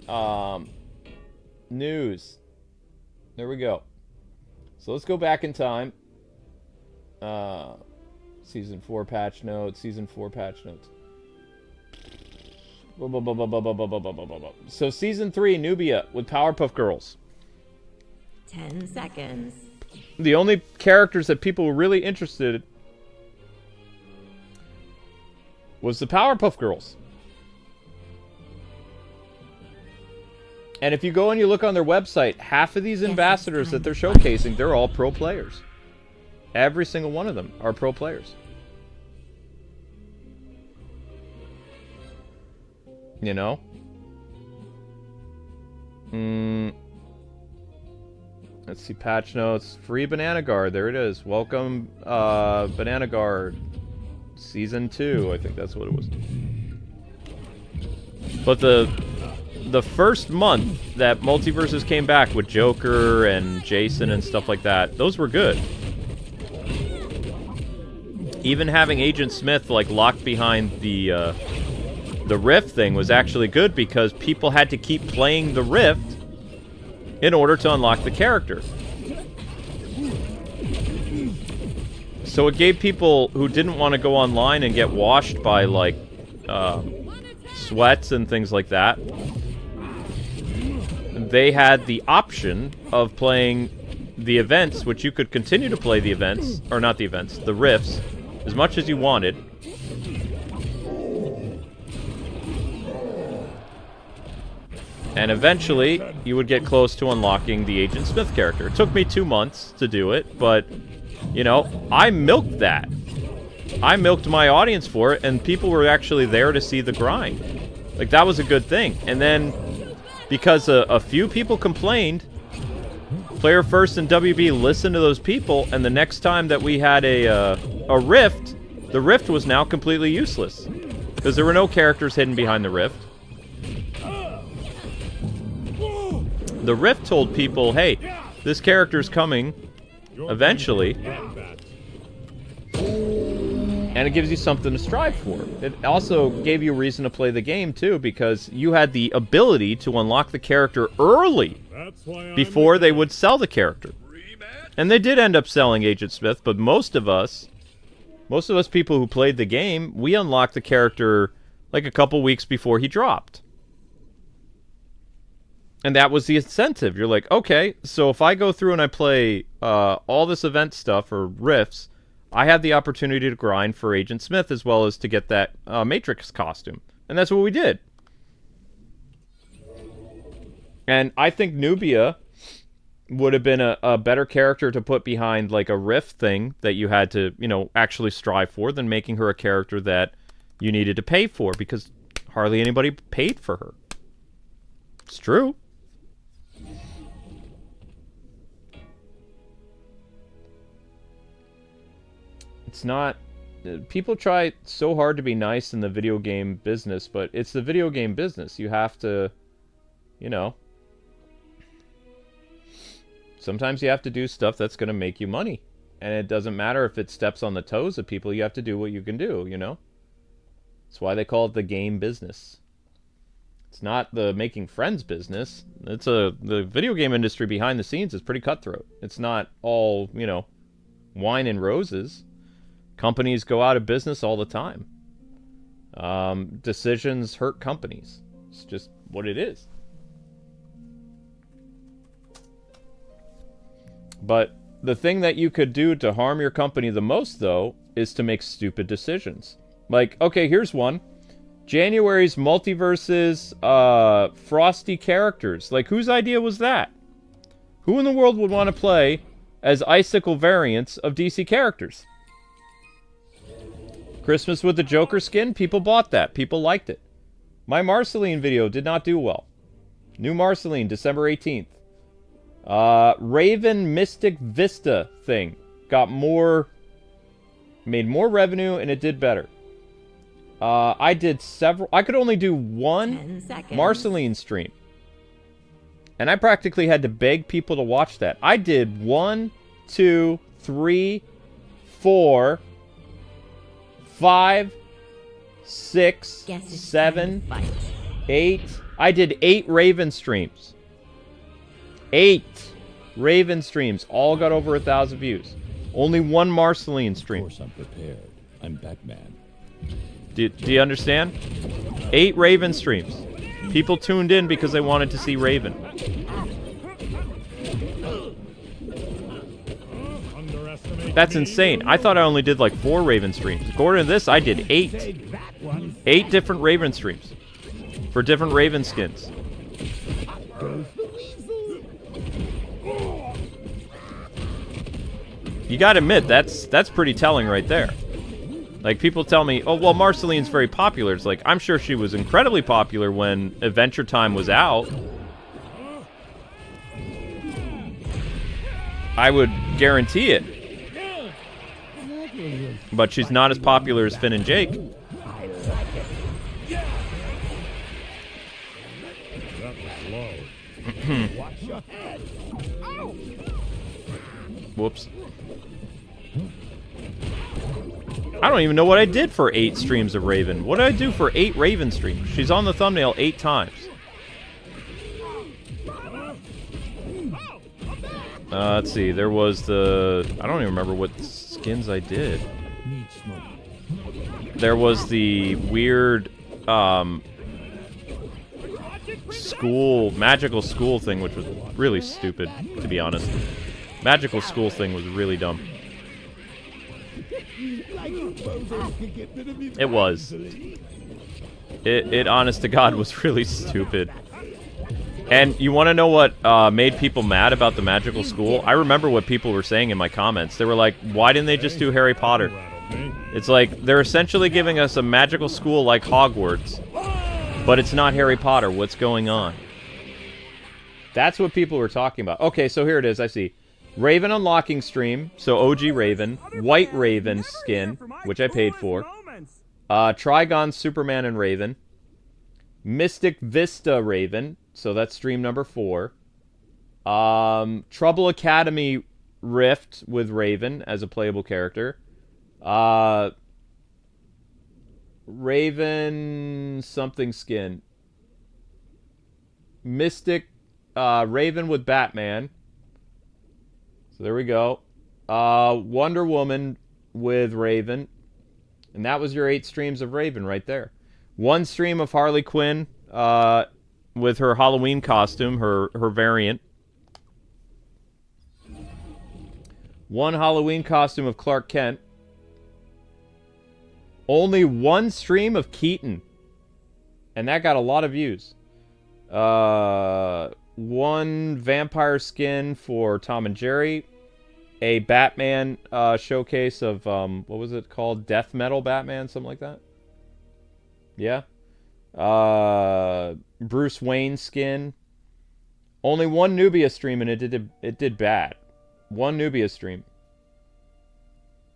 News. There we go. So let's go back in time. Season 4 patch notes. Season 4 patch notes. So Season 3, Nubia with Powerpuff Girls. 10 seconds. The only characters that people were really interested in was the Powerpuff Girls. And if you go and you look on their website, half of these ambassadors that they're showcasing, they're all pro players. Every single one of them are pro players. You know? Let's see, patch notes. Free Banana Guard. There it is. Welcome, Banana Guard. Season 2. I think that's what it was. But the first month that Multiversus came back with Joker and Jason and stuff like that, those were good. Even having Agent Smith, like, locked behind the Rift thing was actually good because people had to keep playing the Rift in order to unlock the character. So it gave people who didn't want to go online and get washed by, like, sweats and things like that, they had the option of playing the events, which you could continue to play the events, or not the events, the rifts, as much as you wanted. And eventually, you would get close to unlocking the Agent Smith character. It took me 2 months to do it, but, you know, I milked that. I milked my audience for it, and people were actually there to see the grind. Like, that was a good thing. And then, because a few people complained, Player First and WB listened to those people, and the next time that we had a rift, the rift was now completely useless. Because there were no characters hidden behind the rift. The rift told people, hey, this character's coming eventually. And it gives you something to strive for. It also gave you a reason to play the game, too, because you had the ability to unlock the character early before they would sell the character. And they did end up selling Agent Smith, but most of us people who played the game, we unlocked the character like a couple weeks before he dropped. And that was the incentive. You're like, okay, so if I go through and I play all this event stuff, or rifts, I have the opportunity to grind for Agent Smith as well as to get that Matrix costume. And that's what we did. And I think Nubia would have been a better character to put behind like a rift thing that you had to, you know, actually strive for than making her a character that you needed to pay for, because hardly anybody paid for her. It's true. It's not... People try so hard to be nice in the video game business, but it's the video game business. You have to, you know... Sometimes you have to do stuff that's going to make you money. And it doesn't matter if it steps on the toes of people. You have to do what you can do, you know? That's why they call it the game business. It's not the making friends business. The video game industry behind the scenes is pretty cutthroat. It's not all, you know, wine and roses. Companies go out of business all the time. Decisions hurt companies. It's just what it is. But the thing that you could do to harm your company the most, though, is to make stupid decisions. Like, okay, here's one. January's Multiversus Frosty characters. Like, whose idea was that? Who in the world would want to play as Icicle variants of DC characters? Christmas with the Joker skin? People bought that. People liked it. My Marceline video did not do well. New Marceline, December 18th. Raven Mystic Vista thing got made more revenue, and it did better. I did several. I could only do one Marceline stream, and I practically had to beg people to watch that. I did 1, 2, 3, 4, 5, 6, 7, 8. I did 8 Raven streams. 8 Raven streams, all got over 1,000 views. Only 1 Marceline stream. Of course I'm prepared. I'm Batman. Do you understand? 8 Raven streams. People tuned in because they wanted to see Raven. That's insane. I thought I only did like 4 Raven streams. According to this, I did 8. 8 different Raven streams. For different Raven skins. You gotta admit, that's pretty telling right there. Like, people tell me, oh, well, Marceline's very popular. It's like, I'm sure she was incredibly popular when Adventure Time was out. I would guarantee it. But she's not as popular as Finn and Jake. Whoops. I don't even know what I did for 8 streams of Raven. What did I do for 8 Raven streams? She's on the thumbnail 8 times. Let's see. There was the... I don't even remember what skins I did. There was the weird... magical school thing, which was really stupid, to be honest. Magical school thing was really dumb. It was. It honest to God, was really stupid. And you want to know what made people mad about the magical school? I remember what people were saying in my comments. They were like, why didn't they just do Harry Potter? It's like, they're essentially giving us a magical school like Hogwarts, but it's not Harry Potter. What's going on? That's what people were talking about. Okay, so here it is. I see. Raven unlocking stream, so OG Raven. White Raven skin, which I paid for. Trigon, Superman, and Raven. Mystic Vista Raven, so that's stream number 4. Trouble Academy Rift with Raven as a playable character. Raven something skin. Mystic Raven with Batman. So there we go. Wonder Woman with Raven. And that was your 8 streams of Raven right there. 1 stream of Harley Quinn with her Halloween costume, her variant. 1 Halloween costume of Clark Kent. Only 1 stream of Keaton. And that got a lot of views. one vampire skin for Tom and Jerry, a Batman showcase of, what was it called? Death Metal Batman, something like that? Yeah. Bruce Wayne skin. Only one Nubia stream and it did bad. One Nubia stream.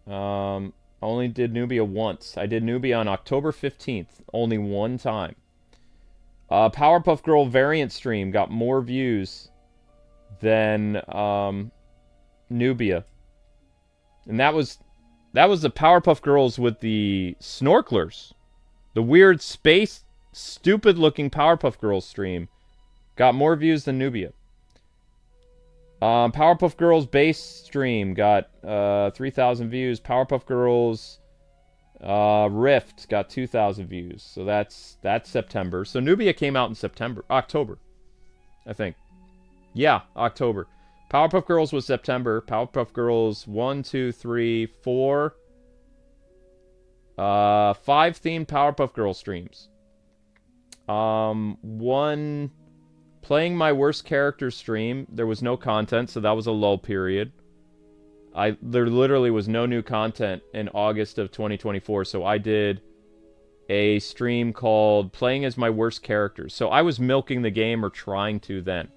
Only did Nubia once. I did Nubia on October 15th. Only one time. Powerpuff Girl variant stream got more views than Nubia. And that was the Powerpuff Girls with the snorkelers. The weird space stupid looking Powerpuff Girls stream got more views than Nubia. Powerpuff Girls base stream got 3,000 views. Powerpuff Girls Rift got 2,000 views. So that's September. So Nubia came out in October, I think. Yeah, October. Powerpuff Girls was September. Powerpuff Girls 1, 2, 3, 4, 5 themed Powerpuff Girl streams. One playing my worst character stream. There was no content, so that was a lull period. There literally was no new content in August of 2024, so I did a stream called Playing as My Worst Characters. So I was milking the game, or trying to then.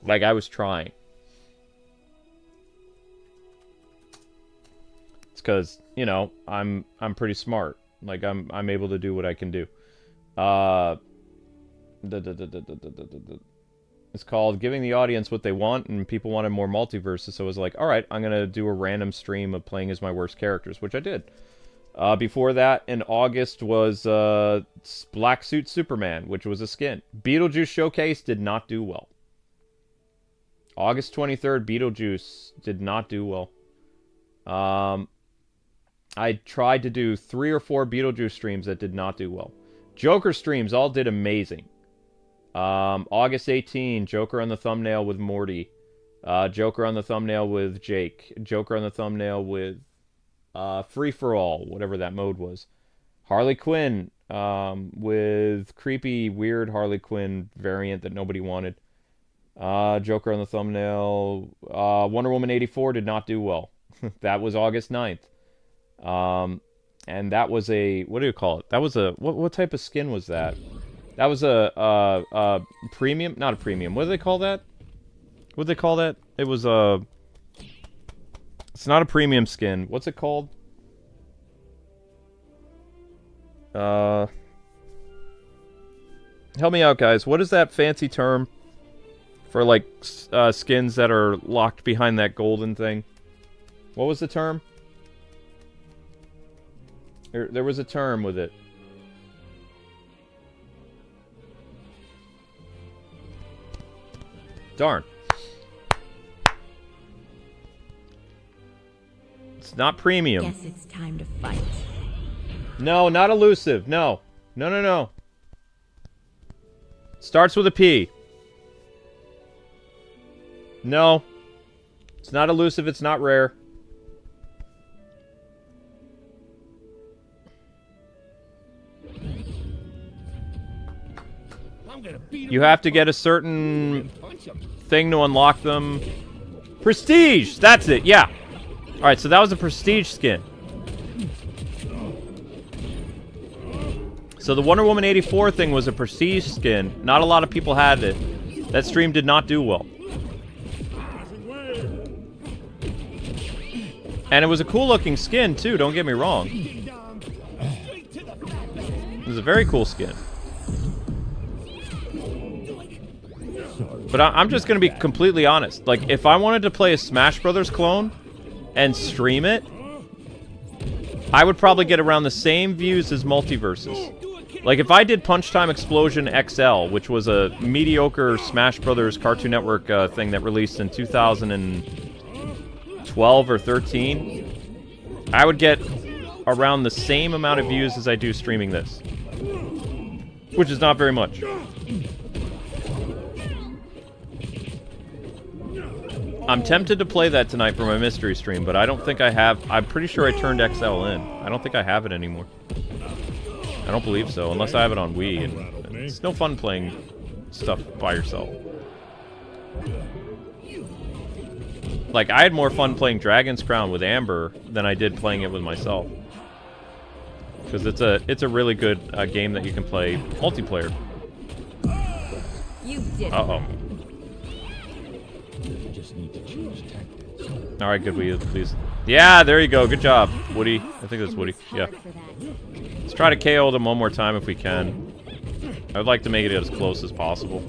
Like, I was trying. It's because, you know, I'm pretty smart. Like, I'm able to do what I can do. It's called Giving the Audience What They Want, and people wanted more multiverses, so I was like, alright, I'm gonna do a random stream of playing as my worst characters, which I did. Before that, in August, was Black Suit Superman, which was a skin. Beetlejuice Showcase did not do well. August 23rd, Beetlejuice did not do well. I tried to do 3 or 4 Beetlejuice streams that did not do well. Joker streams all did amazing. August 18, Joker on the thumbnail with Morty. Joker on the thumbnail with Jake. Joker on the thumbnail with Free For All, whatever that mode was. Harley Quinn with creepy, weird Harley Quinn variant that nobody wanted. Joker on the thumbnail. Wonder Woman 84 did not do well. That was August 9th. And that was a, what do you call it? That was a, what type of skin was that? That was a premium, not a premium. What do they call that? What do they call that? It was a, it's not a premium skin. What's it called? Help me out, guys. What is that fancy term for, like, skins that are locked behind that golden thing? What was the term? There was a term with it. Darn. It's not premium. Guess it's time to fight. No, not elusive. No. No, no, no. Starts with a P. No. It's not elusive, it's not rare. You have to get a certain thing to unlock them. Prestige! That's it, yeah. Alright, so that was a prestige skin. So the Wonder Woman 84 thing was a prestige skin. Not a lot of people had it. That stream did not do well. And it was a cool looking skin too, don't get me wrong. It was a very cool skin. But I'm just going to be completely honest. Like, if I wanted to play a Smash Brothers clone and stream it, I would probably get around the same views as Multiversus. Like, if I did Punch Time Explosion XL, which was a mediocre Smash Brothers Cartoon Network thing that released in 2012 or 13, I would get around the same amount of views as I do streaming this. Which is not very much. I'm tempted to play that tonight for my mystery stream, but I don't think I have. I'm pretty sure I turned XL in. I don't think I have it anymore. I don't believe so, unless I have it on Wii. And it's no fun playing stuff by yourself. Like, I had more fun playing Dragon's Crown with Amber than I did playing it with myself. Because it's a really good game that you can play multiplayer. You did. Uh-oh. You just need to change tactics. Alright, good, please. Yeah, there you go. Good job, Woody. I think that's Woody. Yeah. Let's try to KO them one more time if we can. I would like to make it as close as possible.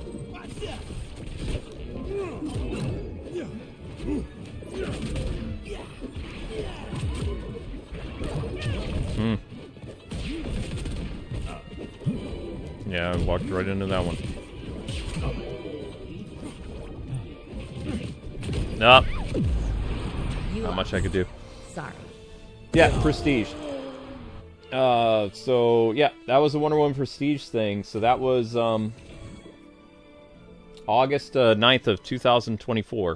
Yeah, I walked right into that one. Nope. Not much I could do. Sorry. Yeah, Prestige. So, yeah, that was the Wonder Woman Prestige thing. So that was, August 9th of 2024.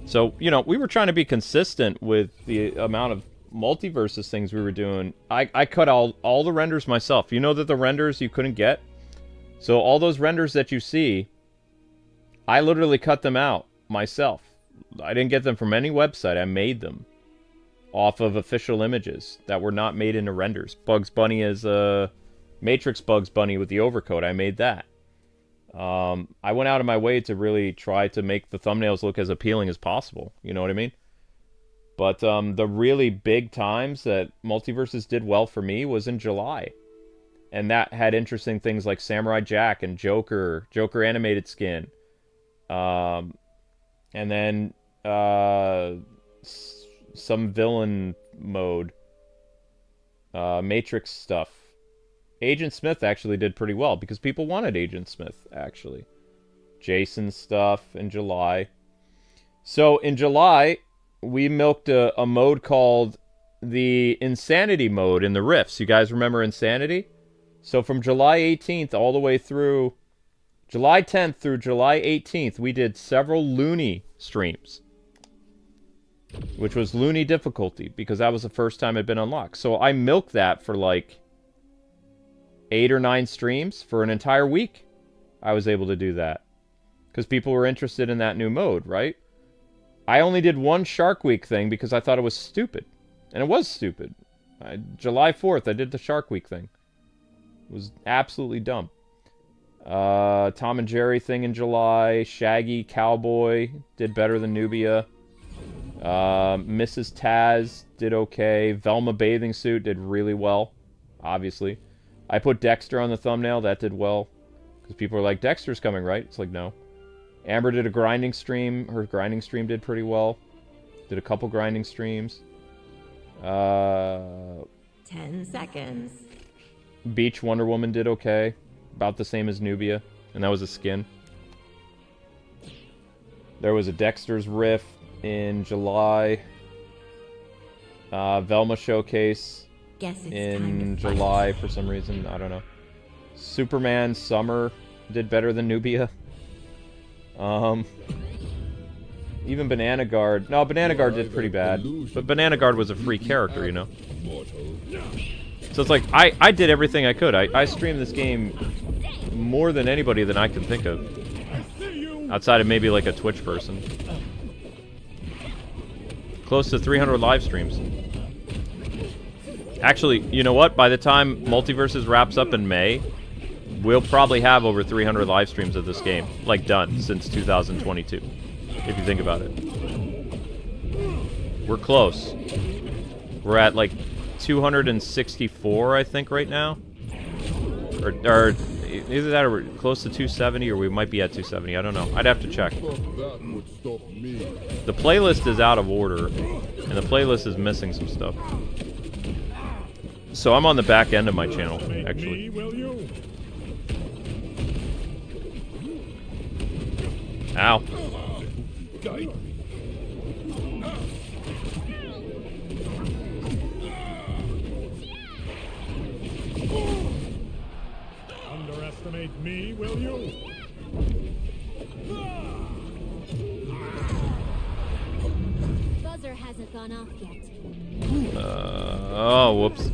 So, you know, we were trying to be consistent with the amount of Multiversus things we were doing. I cut all the renders myself. You know that the renders you couldn't get? So all those renders that you see, I literally cut them out myself. I didn't get them from any website. I made them off of official images that were not made into renders. Bugs Bunny is a Matrix Bugs Bunny with the overcoat. I made that. I went out of my way to really try to make the thumbnails look as appealing as possible. You know what I mean? But the really big times that Multiversus did well for me was in July. And that had interesting things like Samurai Jack and Joker animated skin. And then some villain mode. Matrix stuff. Agent Smith actually did pretty well because people wanted Agent Smith, actually. Jason stuff in July. So in July, we milked a mode called the Insanity mode in the Rifts. You guys remember Insanity? So from July 18th all the way through July 10th through July 18th, we did several Looney streams. Which was Looney difficulty, because that was the first time it had been unlocked. So I milked that for like 8 or 9 streams for an entire week. I was able to do that. Because people were interested in that new mode, right? I only did one Shark Week thing because I thought it was stupid. And it was stupid. July 4th, I did the Shark Week thing. It was absolutely dumb. Tom and Jerry thing in July. Shaggy, Cowboy, did better than Nubia. Mrs. Taz did okay. Velma Bathing Suit did really well, obviously. I put Dexter on the thumbnail. That did well. Because people are like, Dexter's coming, right? It's like, no. Amber did a grinding stream. Her grinding stream did pretty well. Did a couple grinding streams. 10 seconds. Beach Wonder Woman did okay. About the same as Nubia. And that was a skin. There was a Dexter's Rift in July. Velma Showcase in July for some reason. I don't know. Superman Summer did better than Nubia. Even Banana Guard. No, Banana Guard did pretty bad. But Banana Guard was a free character, you know? So it's like, I did everything I could. I streamed this game more than anybody that I can think of. Outside of maybe like a Twitch person. Close to 300 live streams. Actually, you know what? By the time Multiversus wraps up in May, we'll probably have over 300 live streams of this game. Like, done since 2022. If you think about it. We're close. We're at like 264, I think, right now. Or either that or we're close to 270, or we might be at 270. I don't know. I'd have to check. The playlist is out of order, and the playlist is missing some stuff. So I'm on the back end of my channel, actually. Ow. Underestimate me, will you? Buzzer hasn't gone off yet. Oh, whoops.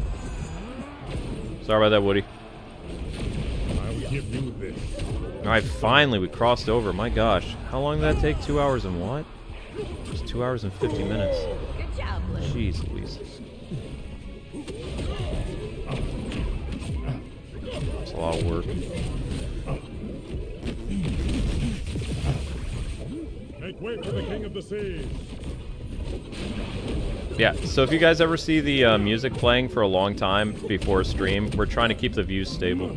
Sorry about that, Woody. I'll give you this. Alright, finally, we crossed over. My gosh. How long did that take? 2 hours and what? 2 hours and 50 minutes. Good job, Blue. Jeez Louise. It's a lot of work. Make way for the King of the Seas. Yeah, so if you guys ever see the music playing for a long time before a stream, we're trying to keep the views stable.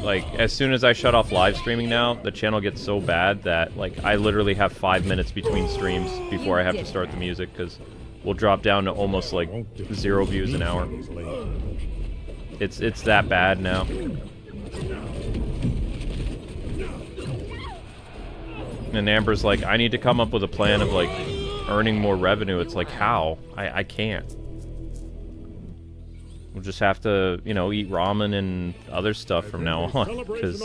Like, as soon as I shut off live streaming now, the channel gets so bad that, like, I literally have 5 minutes between streams before I have to start the music, because we'll drop down to almost, like, 0 views an hour. It's that bad now. And Amber's like, I need to come up with a plan of, like, earning more revenue. It's like, how? I can't. We'll just have to, you know, eat ramen and other stuff from now on, because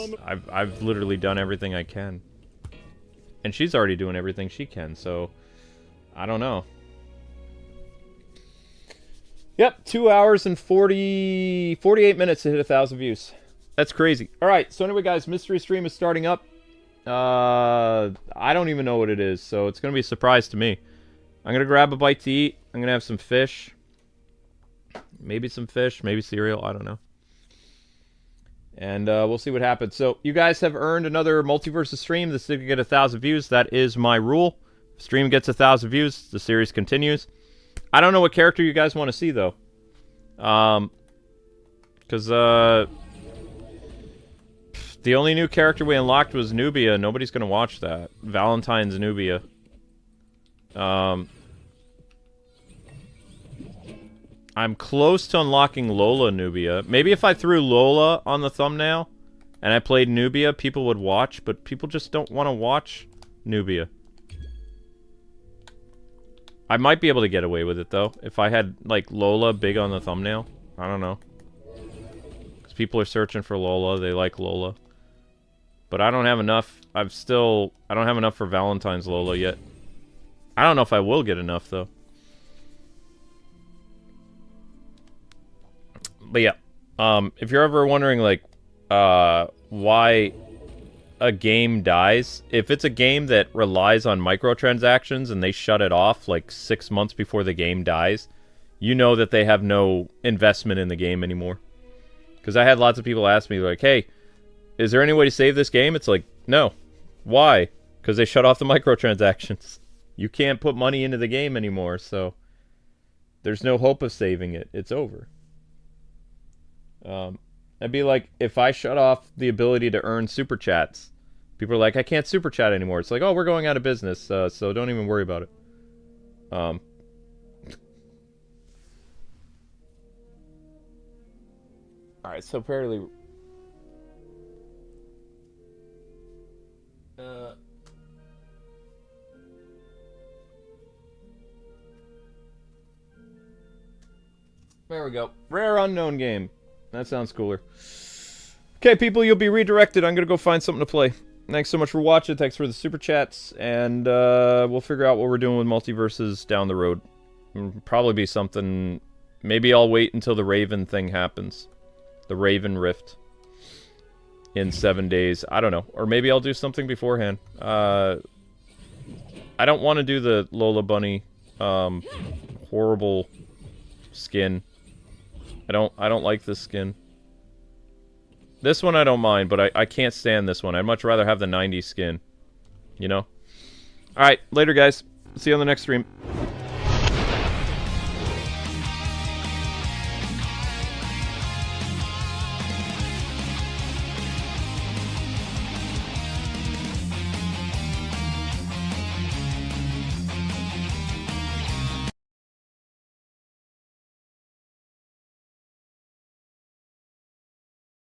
I've literally done everything I can. And she's already doing everything she can, so I don't know. Yep, 2 hours and 48 minutes to hit 1,000 views. That's crazy. Alright, so anyway, guys, Mystery Stream is starting up. I don't even know what it is, so it's going to be a surprise to me. I'm going to grab a bite to eat. I'm going to have some fish. Maybe some fish, maybe cereal, I don't know. And we'll see what happens. So, you guys have earned another Multiversus stream. This is going to get 1,000 views. That is my rule. If stream gets 1,000 views, the series continues. I don't know what character you guys want to see, though. Because, the only new character we unlocked was Nubia. Nobody's going to watch that. Valentine's Nubia. I'm close to unlocking Lola Nubia. Maybe if I threw Lola on the thumbnail and I played Nubia, people would watch, but people just don't want to watch Nubia. I might be able to get away with it, though, if I had, like, Lola big on the thumbnail. I don't know. Because people are searching for Lola. They like Lola. But I don't have enough. I don't have enough for Valentine's Lola yet. I don't know if I will get enough, though. But yeah, if you're ever wondering, like, why a game dies, if it's a game that relies on microtransactions and they shut it off, like, 6 months before the game dies, you know that they have no investment in the game anymore. Because I had lots of people ask me, like, hey, is there any way to save this game? It's like, no. Why? Because they shut off the microtransactions. You can't put money into the game anymore, so there's no hope of saving it. It's over. That'd be like if I shut off the ability to earn super chats. People are like, I can't super chat anymore. It's like, oh, we're going out of business, so don't even worry about it. Alright, so apparently... There we go. Rare unknown game. That sounds cooler. Okay, people, you'll be redirected. I'm going to go find something to play. Thanks so much for watching. Thanks for the super chats. And we'll figure out what we're doing with Multiversus down the road. It'll probably be something... Maybe I'll wait until the Raven thing happens. The Raven Rift. In 7 days. I don't know. Or maybe I'll do something beforehand. I don't want to do the Lola Bunny horrible skin. I don't like this skin. This one I don't mind, but I can't stand this one. I'd much rather have the 90s skin. You know? Alright, later guys. See you on the next stream.